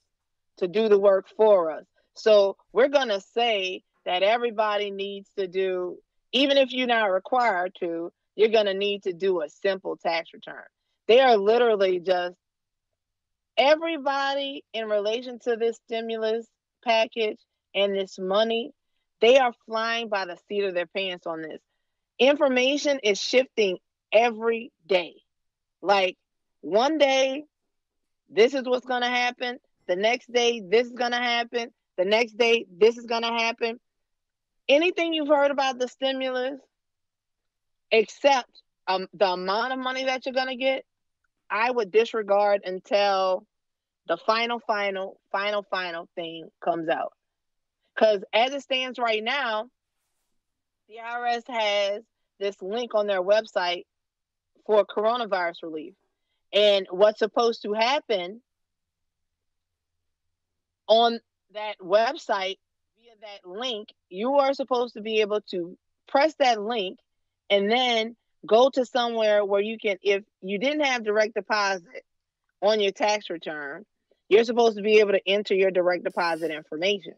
to do the work for us. So we're going to say that everybody needs to do, even if you're not required to, you're going to need to do a simple tax return. They are literally just everybody in relation to this stimulus package and this money, they are flying by the seat of their pants on this. Information is shifting every day. Like one day, this is what's going to happen. The next day, this is going to happen. The next day, this is going to happen. Anything you've heard about the stimulus, except the amount of money that you're going to get, I would disregard until the final thing comes out. Because as it stands right now, the IRS has this link on their website for coronavirus relief. And what's supposed to happen on that website via that link, you are supposed to be able to press that link and then go to somewhere where you can, if you didn't have direct deposit on your tax return, you're supposed to be able to enter your direct deposit information.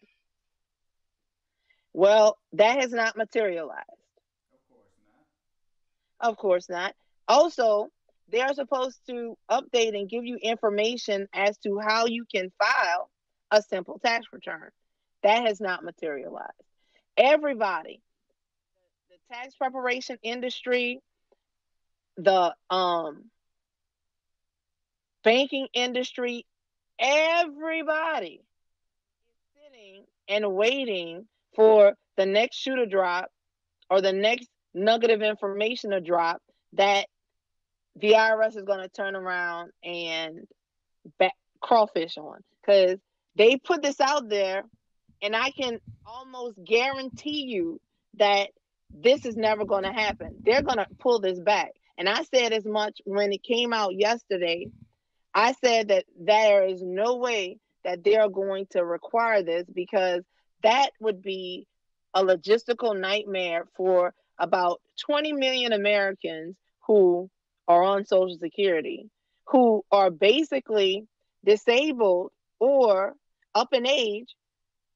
Well, that has not materialized. Of course not. Also, they are supposed to update and give you information as to how you can file a simple tax return. That has not materialized. Everybody, the tax preparation industry, the banking industry, everybody and waiting for the next shoe to drop or the next nugget of information to drop that the IRS is going to turn around and back, crawfish on, because they put this out there, and I can almost guarantee you that this is never going to happen. They're going to pull this back. And I said as much when it came out yesterday. I said that there is no way that they are going to require this, because that would be a logistical nightmare for about 20 million Americans who are on Social Security, who are basically disabled or up in age.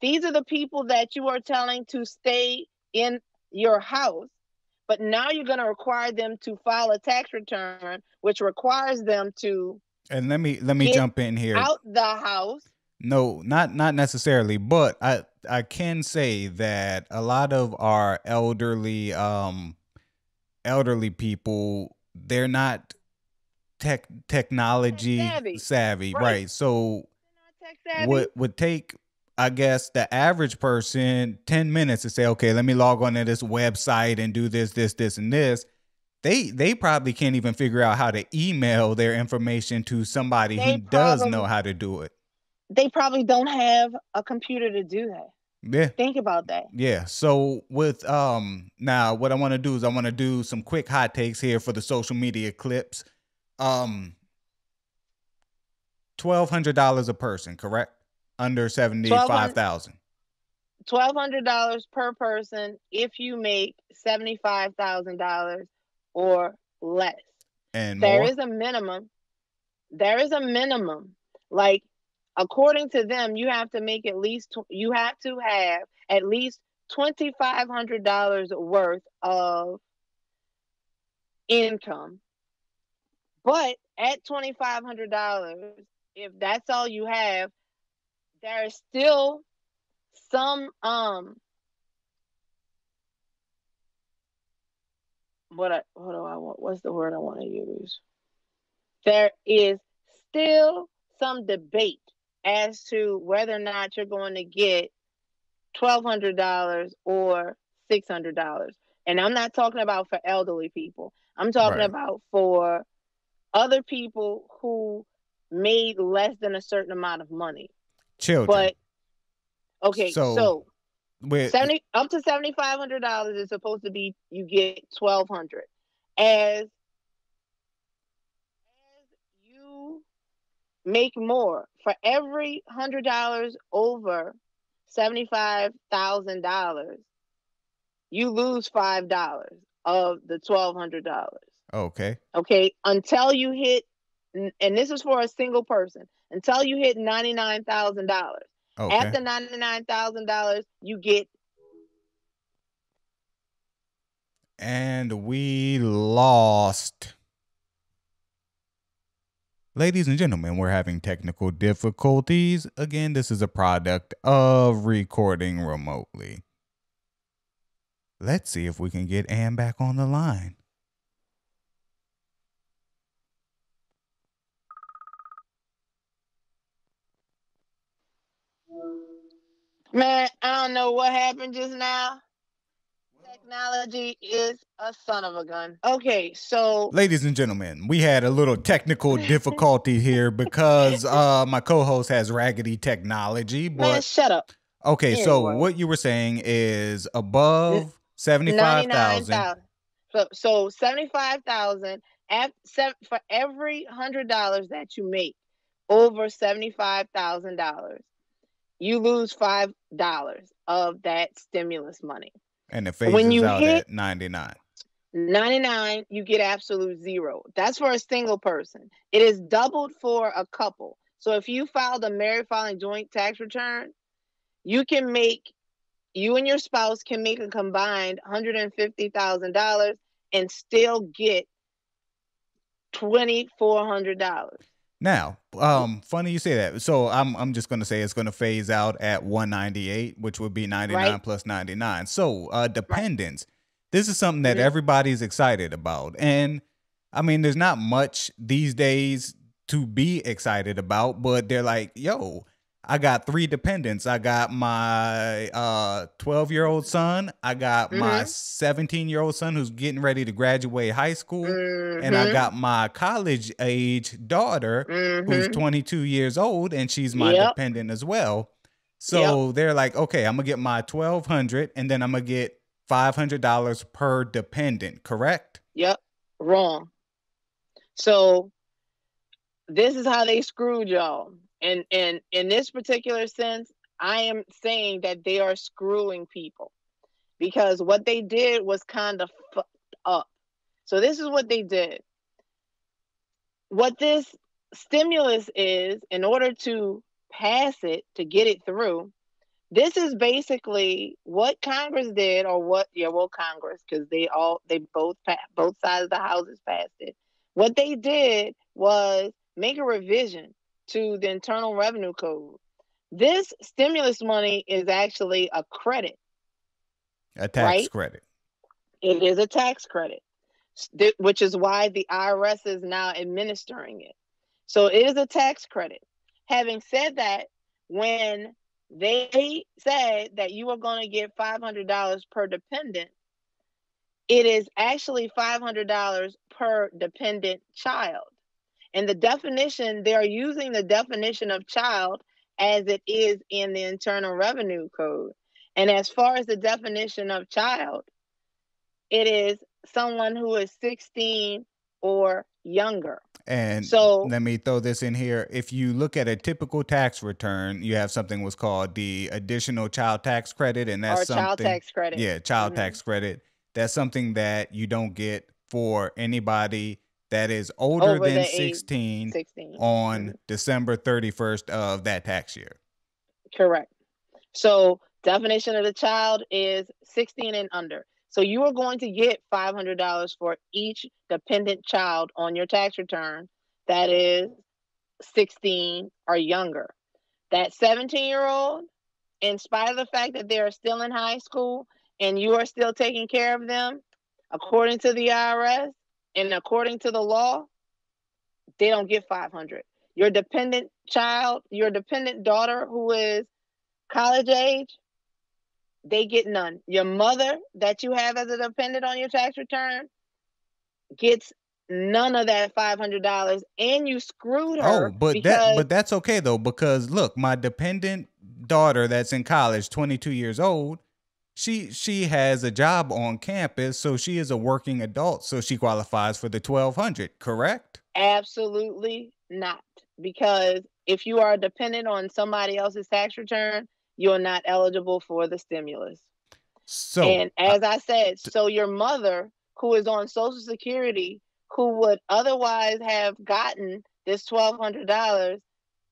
These are the people that you are telling to stay in your house, but now you're going to require them to file a tax return, which requires them to And let me get jump in here. out the house. No, not necessarily, but I can say that a lot of our elderly people, they're not Tech technology savvy. savvy, Right. right? So They're not tech savvy. what would take, I guess, the average person 10 minutes to say, okay, let me log on to this website and do this, and this. They probably can't even figure out how to email their information to somebody who They does know probably how to do it. they probably don't have a computer to do that. Yeah. Think about that. Yeah. So with now what I want to do is I want to do some quick hot takes here for the social media clips. Um $1,200 a person, correct? Under Twelve 75,000. $1,200 per person if you make $75,000 or less. And There more? is a minimum. There is a minimum. Like, according to them, you have to have at least $2,500 worth of income. But at $2,500, if that's all you have, there is still some what do I want? What's the word I want to use? There is still some debate as to whether or not you're going to get $1,200 or $600. And I'm not talking about for elderly people. I'm talking Right. about for other people who made less than a certain amount of money. Children. But okay, So so with 70 up to $7,500 is supposed to be you get 1,200. As you make more for every $100 over $75,000, you lose $5 of the $1,200. okay. Okay, until you hit, and this is for a single person, until you hit $99,000. Okay. After $99,000, you get. And we lost. Ladies and gentlemen, we're having technical difficulties. Again, this is a product of recording remotely. Let's see if we can get Ann back on the line. Man, I don't know what happened just now. Technology is a son of a gun. Okay, so Ladies and gentlemen, we had a little technical difficulty here because my co-host has raggedy technology, man, but shut up. okay, so Anyway, what you were saying is above 75,000. 99,000. So 75,000 for every $100 that you make over $75,000, you lose $5 of that stimulus money. And it When phases you out hit at 99. 99, you get absolute zero. That's for a single person. It is doubled for a couple. So if you filed a married filing joint tax return, you can make you and your spouse can make a combined $150,000 and still get $2,400. Now, funny you say that. So I'm just gonna say it's gonna phase out at 198, which would be 99 Right? plus 99. So Right. dependence. This is something that Mm-hmm. everybody's excited about. And I mean, there's not much these days to be excited about, but they're like, yo, I got three dependents. I got my 12-year-old son. I got my Mm-hmm. 17-year-old son who's getting ready to graduate high school. And I Mm-hmm. got my college age daughter who's Mm-hmm. 22 years old, and she's my Yep. dependent as well. Yep. So they're like, okay, I'm gonna get my 1,200, and then I'm gonna get $500 per dependent. Correct? Yep. Wrong. So this is how they screwed y'all. And in this particular sense, I am saying that they are screwing people because what they did was kind of fucked up. So this is what they did. What this stimulus is, in order to pass it, to get it through, this is basically what Congress did, or what, yeah, well, Congress, because they both sides of the houses passed it. What they did was make a revision to the Internal Revenue Code. This stimulus money is actually a credit, A tax right? credit. It is a tax credit, which is why the IRS is now administering it. So it is a tax credit. Having said that, when they said that you are going to get $500 per dependent, it is actually $500 per dependent child. And the definition, they are using the definition of child as it is in the Internal Revenue Code. And as far as the definition of child, it is someone who is 16 or younger. And So, let me throw this in here. If you look at a typical tax return, you have something what's called the additional child tax credit, and that's or child something, tax credit. yeah, child Mm-hmm. tax credit. That's something that you don't get for anybody that is older Over the than age 16 16. on Mm-hmm. December 31st of that tax year. Correct. So, definition of the child is 16 and under. So, you are going to get $500 for each dependent child on your tax return that is 16 or younger. That 17-year-old, in spite of the fact that they are still in high school and you are still taking care of them, according to the IRS and according to the law, they don't get 500. Your dependent child, your dependent daughter who is college age, they get none. Your mother that you have as a dependent on your tax return gets none of that $500, and you screwed Oh, her because that's okay though, because look, my dependent daughter that's in college, 22 years old, she has a job on campus, so she is a working adult, so she qualifies for the 1,200, correct? absolutely not. Because if you are dependent on somebody else's tax return, you're not eligible for the stimulus. So, And as I said, so your mother, who is on Social Security, who would otherwise have gotten this $1,200,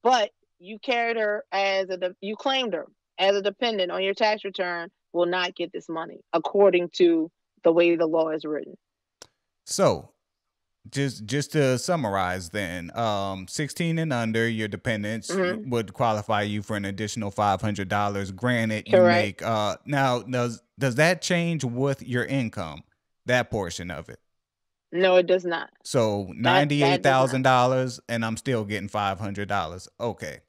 but you carried her as you claimed her as a dependent on your tax return, will not get this money according to the way the law is written. so just to summarize then, 16 and under, your dependents Mm-hmm. would qualify you for an additional $500. Granted, you Correct. make now does that change with your income? That portion of it. No, it does not. So That does not. $98,000 and I'm still getting $500. Okay.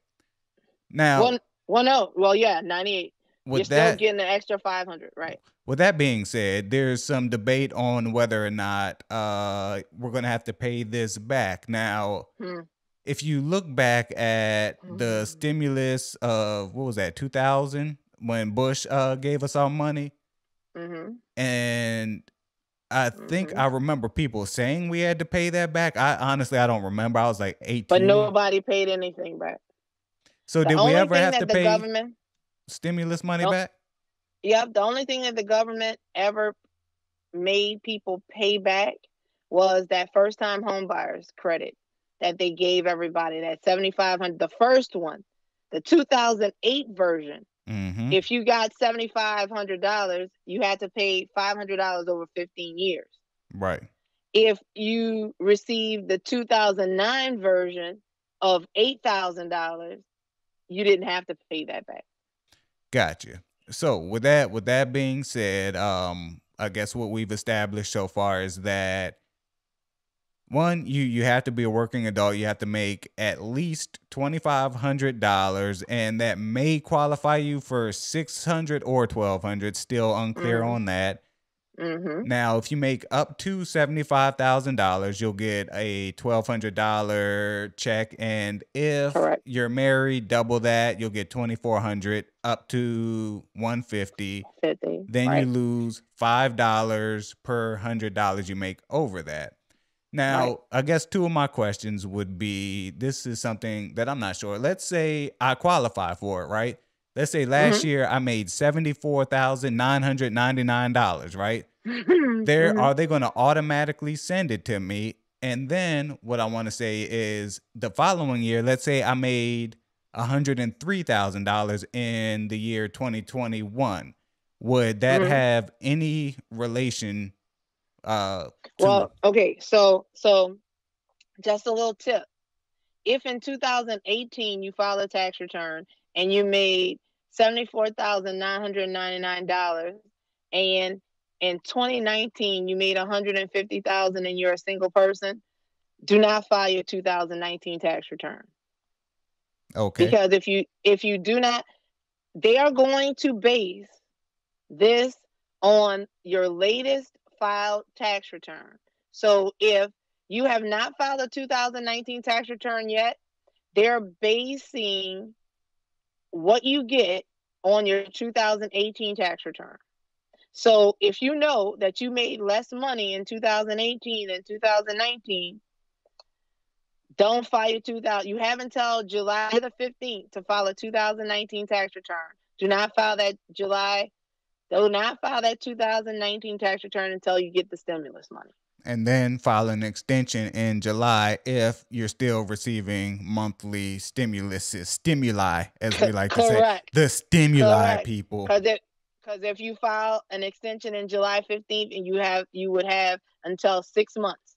Now, Well, no. Well, yeah, 98. You're with still that getting an extra 500, right? with that being said, there's some debate on whether or not we're going to have to pay this back. Now, Hmm. if you look back at the stimulus of, what was that, 2000, when Bush gave us our money, Mm-hmm. and I think Mm-hmm. I remember people saying we had to pay that back. I honestly, I don't remember. I was like But 18. nobody paid anything back. So The did we only ever thing have to that the pay government, stimulus money no, back? yep, the only thing that the government ever made people pay back was that first time home buyers credit that they gave everybody, that 7,500, the first one, the 2008 version. Mm-hmm. If you got $7,500, you had to pay $500 over 15 years. Right. If you received the 2009 version of $8,000, you didn't have to pay that back. Gotcha. So with that being said, I guess what we've established so far is that One, you have to be a working adult. You have to make at least $2,500, and that may qualify you for 600 or 1,200. Still unclear Mm-hmm. on that. Mm-hmm. Now, if you make up to $75,000, you'll get a $1,200 check, and if Correct. you're married, double that. You'll get 2,400 up to 150. 50. Then you Right. lose $5 per $100 you make over that. Right. Now, I guess two of my questions would be, this is something that I'm not sure. Let's say I qualify for it, right? Let's say last Mm-hmm. year I made $74,999, right? There Mm-hmm. are they going to automatically send it to me? And then what I want to say is the following year, let's say I made $103,000 in the year 2021. Would that Mm-hmm. have any relation to Well, okay. So just a little tip. If in 2018 you filed a tax return and you made $74,999, and in 2019 you made 150,000 and you're a single person, do not file your 2019 tax return. okay? Because if you do not, they are going to base this on your latest filed tax return. So if you have not filed a 2019 tax return yet, they're basing what you get on your 2018 tax return. So if you know that you made less money in 2018 than 2019, don't file your 2000. You have until July the 15th to file a 2019 tax return. Do not file that July. Do not file that 2019 tax return until you get the stimulus money. And then file an extension in July if you're still receiving monthly stimuli, as we like to say, Correct. the stimuli, Correct. people. Because if you file an extension in July 15th, and you would have until 6 months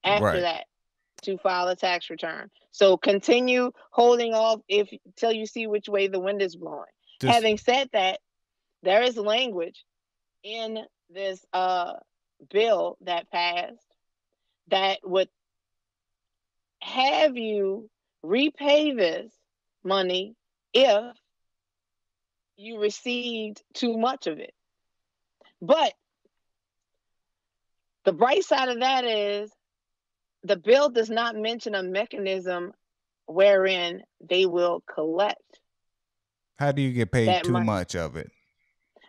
after Right. that to file a tax return. So continue holding off if till you see which way the wind is blowing. Just Having said that, there is language in this bill that passed that would have you repay this money if you received too much of it. But the bright side of that is the bill does not mention a mechanism wherein they will collect how do you get paid that too money. much of it?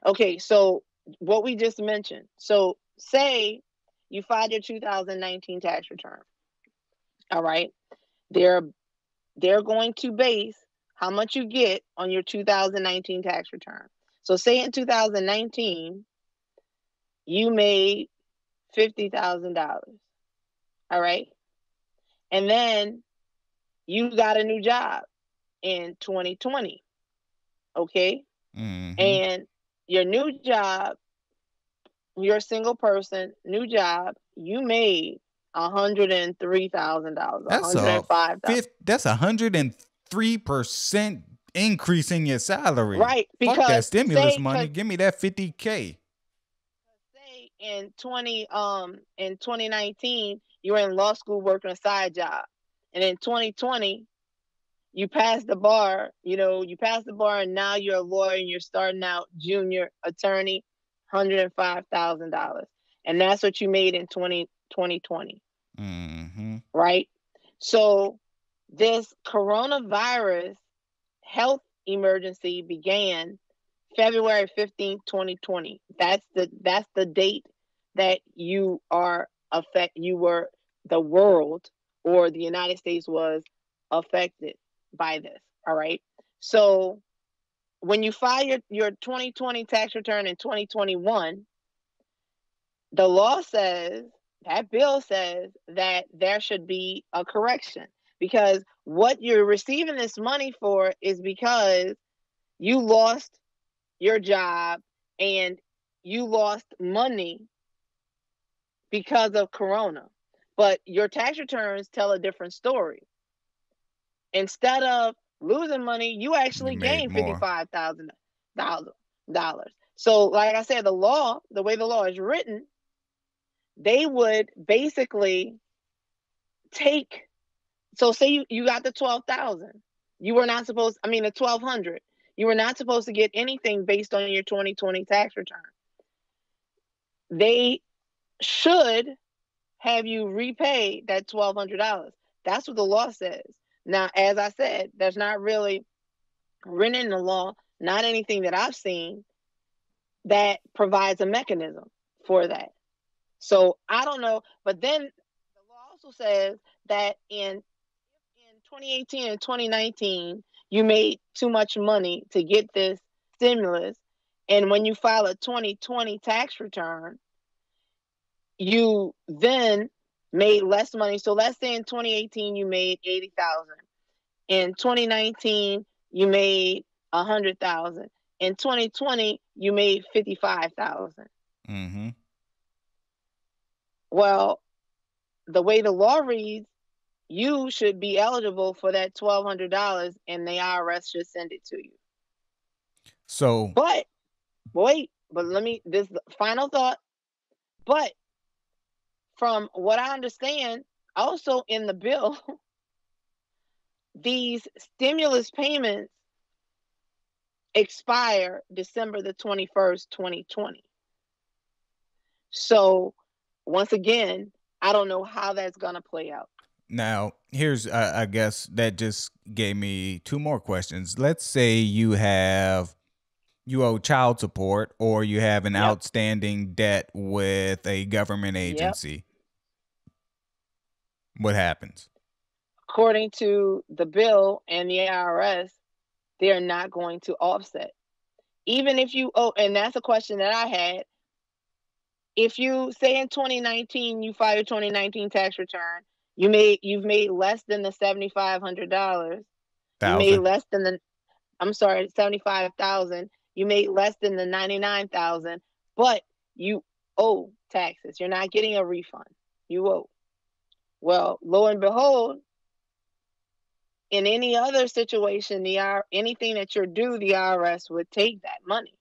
Okay, so what we just mentioned. So say you filed your 2019 tax return. All right. They're they're going to base how much you get on your 2019 tax return. So say in 2019 you made $50,000. All right. And then you got a new job in 2020. Okay. Mm-hmm. And your new job, you're a single person, new job, you made $103,000, That's a 105,000. fifth. That's 103% increase in your salary. Right. Fuck that Because stimulus money. Give me that 50K. say in 2019 you were in law school working a side job. And in 2020 you passed the bar, you passed the bar and now you're a lawyer and you're starting out junior attorney, $105,000. And that's what you made in 2020, Mm-hmm. right? So this coronavirus health emergency began February 15th, 2020. That's the date that you were the world or the United States was affected by this. All right. So when you file your 2020 tax return in 2021, the law says, that bill says that there should be a correction, because what you're receiving this money for is because you lost your job and you lost money because of corona. But your tax returns tell a different story. Instead of losing money, you You actually made gained more. $55,000. So, like I said, the way the law is written, they would basically take, so say you got the 12,000. You were not supposed, I mean, the 1,200. You were not supposed to get anything based on your 2020 tax return. They should have you repay that $1,200. That's what the law says. Now, as I said, there's not really written in the law, not anything that I've seen that provides a mechanism for that. So I don't know. But then the law also says that in 2018 and 2019, you made too much money to get this stimulus. And when you file a 2020 tax return, you then made less money. So let's say in 2018 you made 80,000. In 2019 you made 100,000. In 2020 you made 55,000. Mm-hmm. Well, the way the law reads, you should be eligible for that $1,200, and the IRS should send it to you. So, but wait, but let me, this final thought. But from what I understand, also in the bill, these stimulus payments expire December the 21st, 2020. So once again, I don't know how that's going to play out. now here's, I guess that just gave me two more questions. Let's say you owe child support, or you have an outstanding debt with a government agency. What happens? According to the bill and the IRS, they're not going to offset. Even if you owe, and that's a question that I had. If you say in 2019 you file your 2019 tax return, you've made less than the $7,500. You made less than the, I'm sorry, 75,000. You made less than the 99,000, but you owe taxes. You're not getting a refund. You owe. Well, lo and behold, in any other situation, anything that you're due, the IRS would take that money.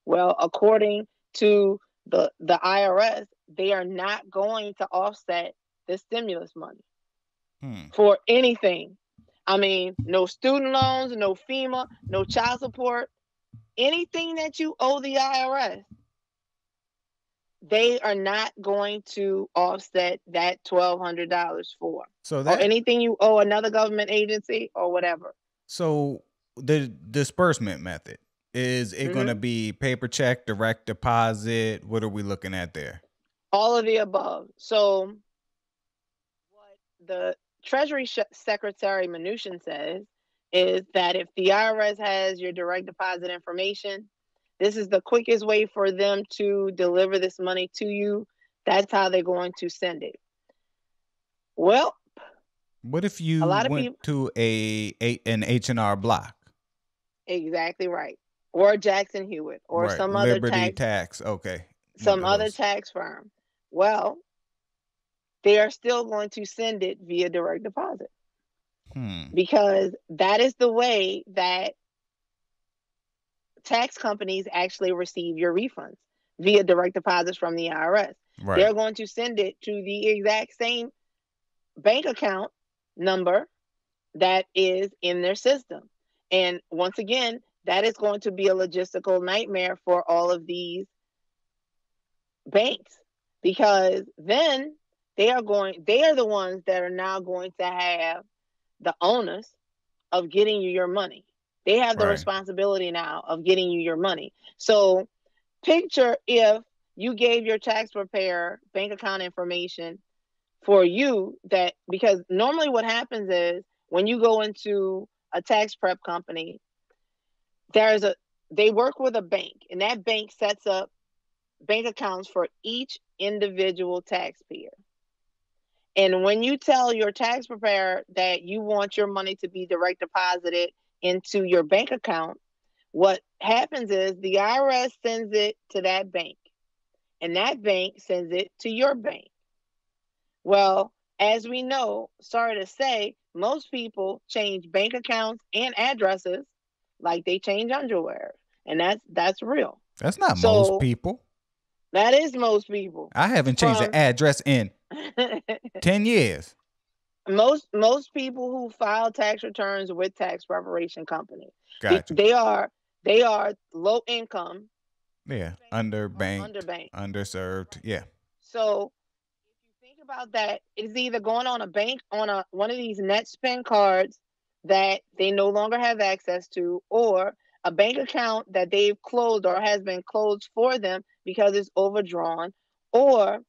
Well, according to the IRS, they are not going to offset the stimulus money for anything. I mean, no student loans, no FEMA, no child support, anything that you owe the IRS, they are not going to offset that $1,200 for. So that, or anything you owe another government agency or whatever. So the disbursement method, is it going to be paper check, direct deposit? What are we looking at there? All of the above. So what the Treasury Secretary Mnuchin says is that if the IRS has your direct deposit information, this is the quickest way for them to deliver this money to you. That's how they're going to send it. Well, what if you went to an H&R Block? Exactly right. Or Jackson Hewitt, or some other Liberty Tax. Okay. Some other tax firm. Well, they are still going to send it via direct deposit. Because that is the way that tax companies actually receive your refunds, via direct deposits from the IRS. Right. They're going to send it to the exact same bank account number that is in their system. And once again, that is going to be a logistical nightmare for all of these banks, because then they are the ones that are now going to have the onus of getting you your money. They have the responsibility now of getting you your money. So picture if you gave your tax preparer bank account information for you, that, because normally what happens is when you go into a tax prep company, they work with a bank, and that bank sets up bank accounts for each individual taxpayer. And when you tell your tax preparer that you want your money to be direct deposited into your bank account, what happens is the IRS sends it to that bank, and that bank sends it to your bank. Well, as we know, sorry to say, most people change bank accounts and addresses like they change underwear, and that's real. That's not most people. That is most people. I haven't changed the address in 10 years. Most people who file tax returns with tax preparation companies, Gotcha. they are they are low income, Yeah. underbanked, or Underbanked, underbanked. underserved. Right. Yeah. So if you think about that, it's either going on a bank on a one of these net spend cards that they no longer have access to, or a bank account that they've closed or has been closed for them because it's overdrawn, or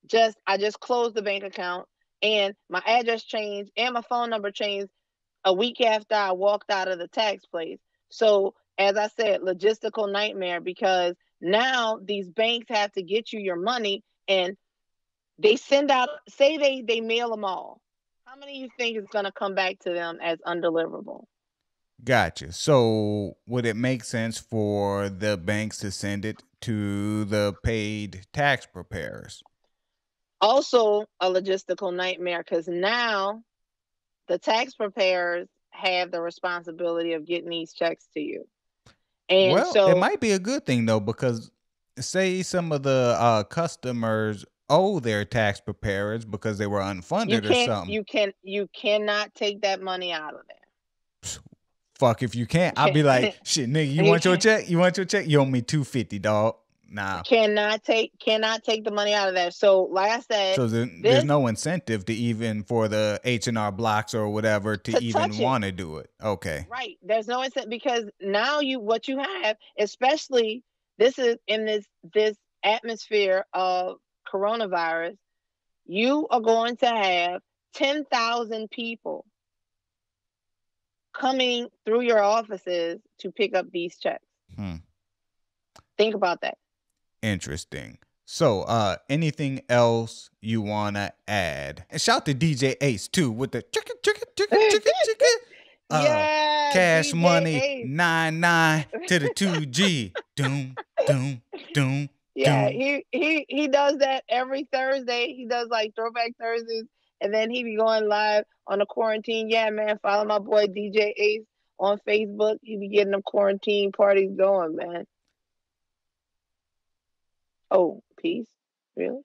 just I just closed the bank account and my address changed and my phone number changed a week after I walked out of the tax place. So, as I said, logistical nightmare because now these banks have to get you your money and they send out, say they mail them all. How many you think is going to come back to them as undeliverable? Gotcha. So would it make sense for the banks to send it to the paid tax preparers? Also, a logistical nightmare because now the tax preparers have the responsibility of getting these checks to you. And Well, it so might be a good thing though, because say some of the customers owe their tax preparers because they were you unfunded or can't something. you cannot take that money out of there. Fuck if you can't. You I'll be like, can't shit, nigga, you you want your can check? You want your check? You owe me 250, dog. Nah. cannot take the money out of there. So like I said, So there's this no incentive to even for the H&R Blocks or whatever to to even touch it. want to do it. Okay. Right. There's no incentive because now you what you have, especially this is in this atmosphere of coronavirus, you are going to have 10,000 people coming through your offices to pick up these checks. Hmm. Think about that. Interesting. So, anything else you wanna add? And shout to DJ Ace too with the chicken, chicken, chicken, chicken, chicken. Uh, Yeah, Cash DJ Money Ace. 99 to the 2G. Doom, doom, doom, Yeah, doom. he does that every Thursday. He does like throwback Thursdays, and then he be going live on the quarantine. Yeah, man, follow my boy DJ Ace on Facebook. He be getting them quarantine parties going, man. Oh, peace. Really?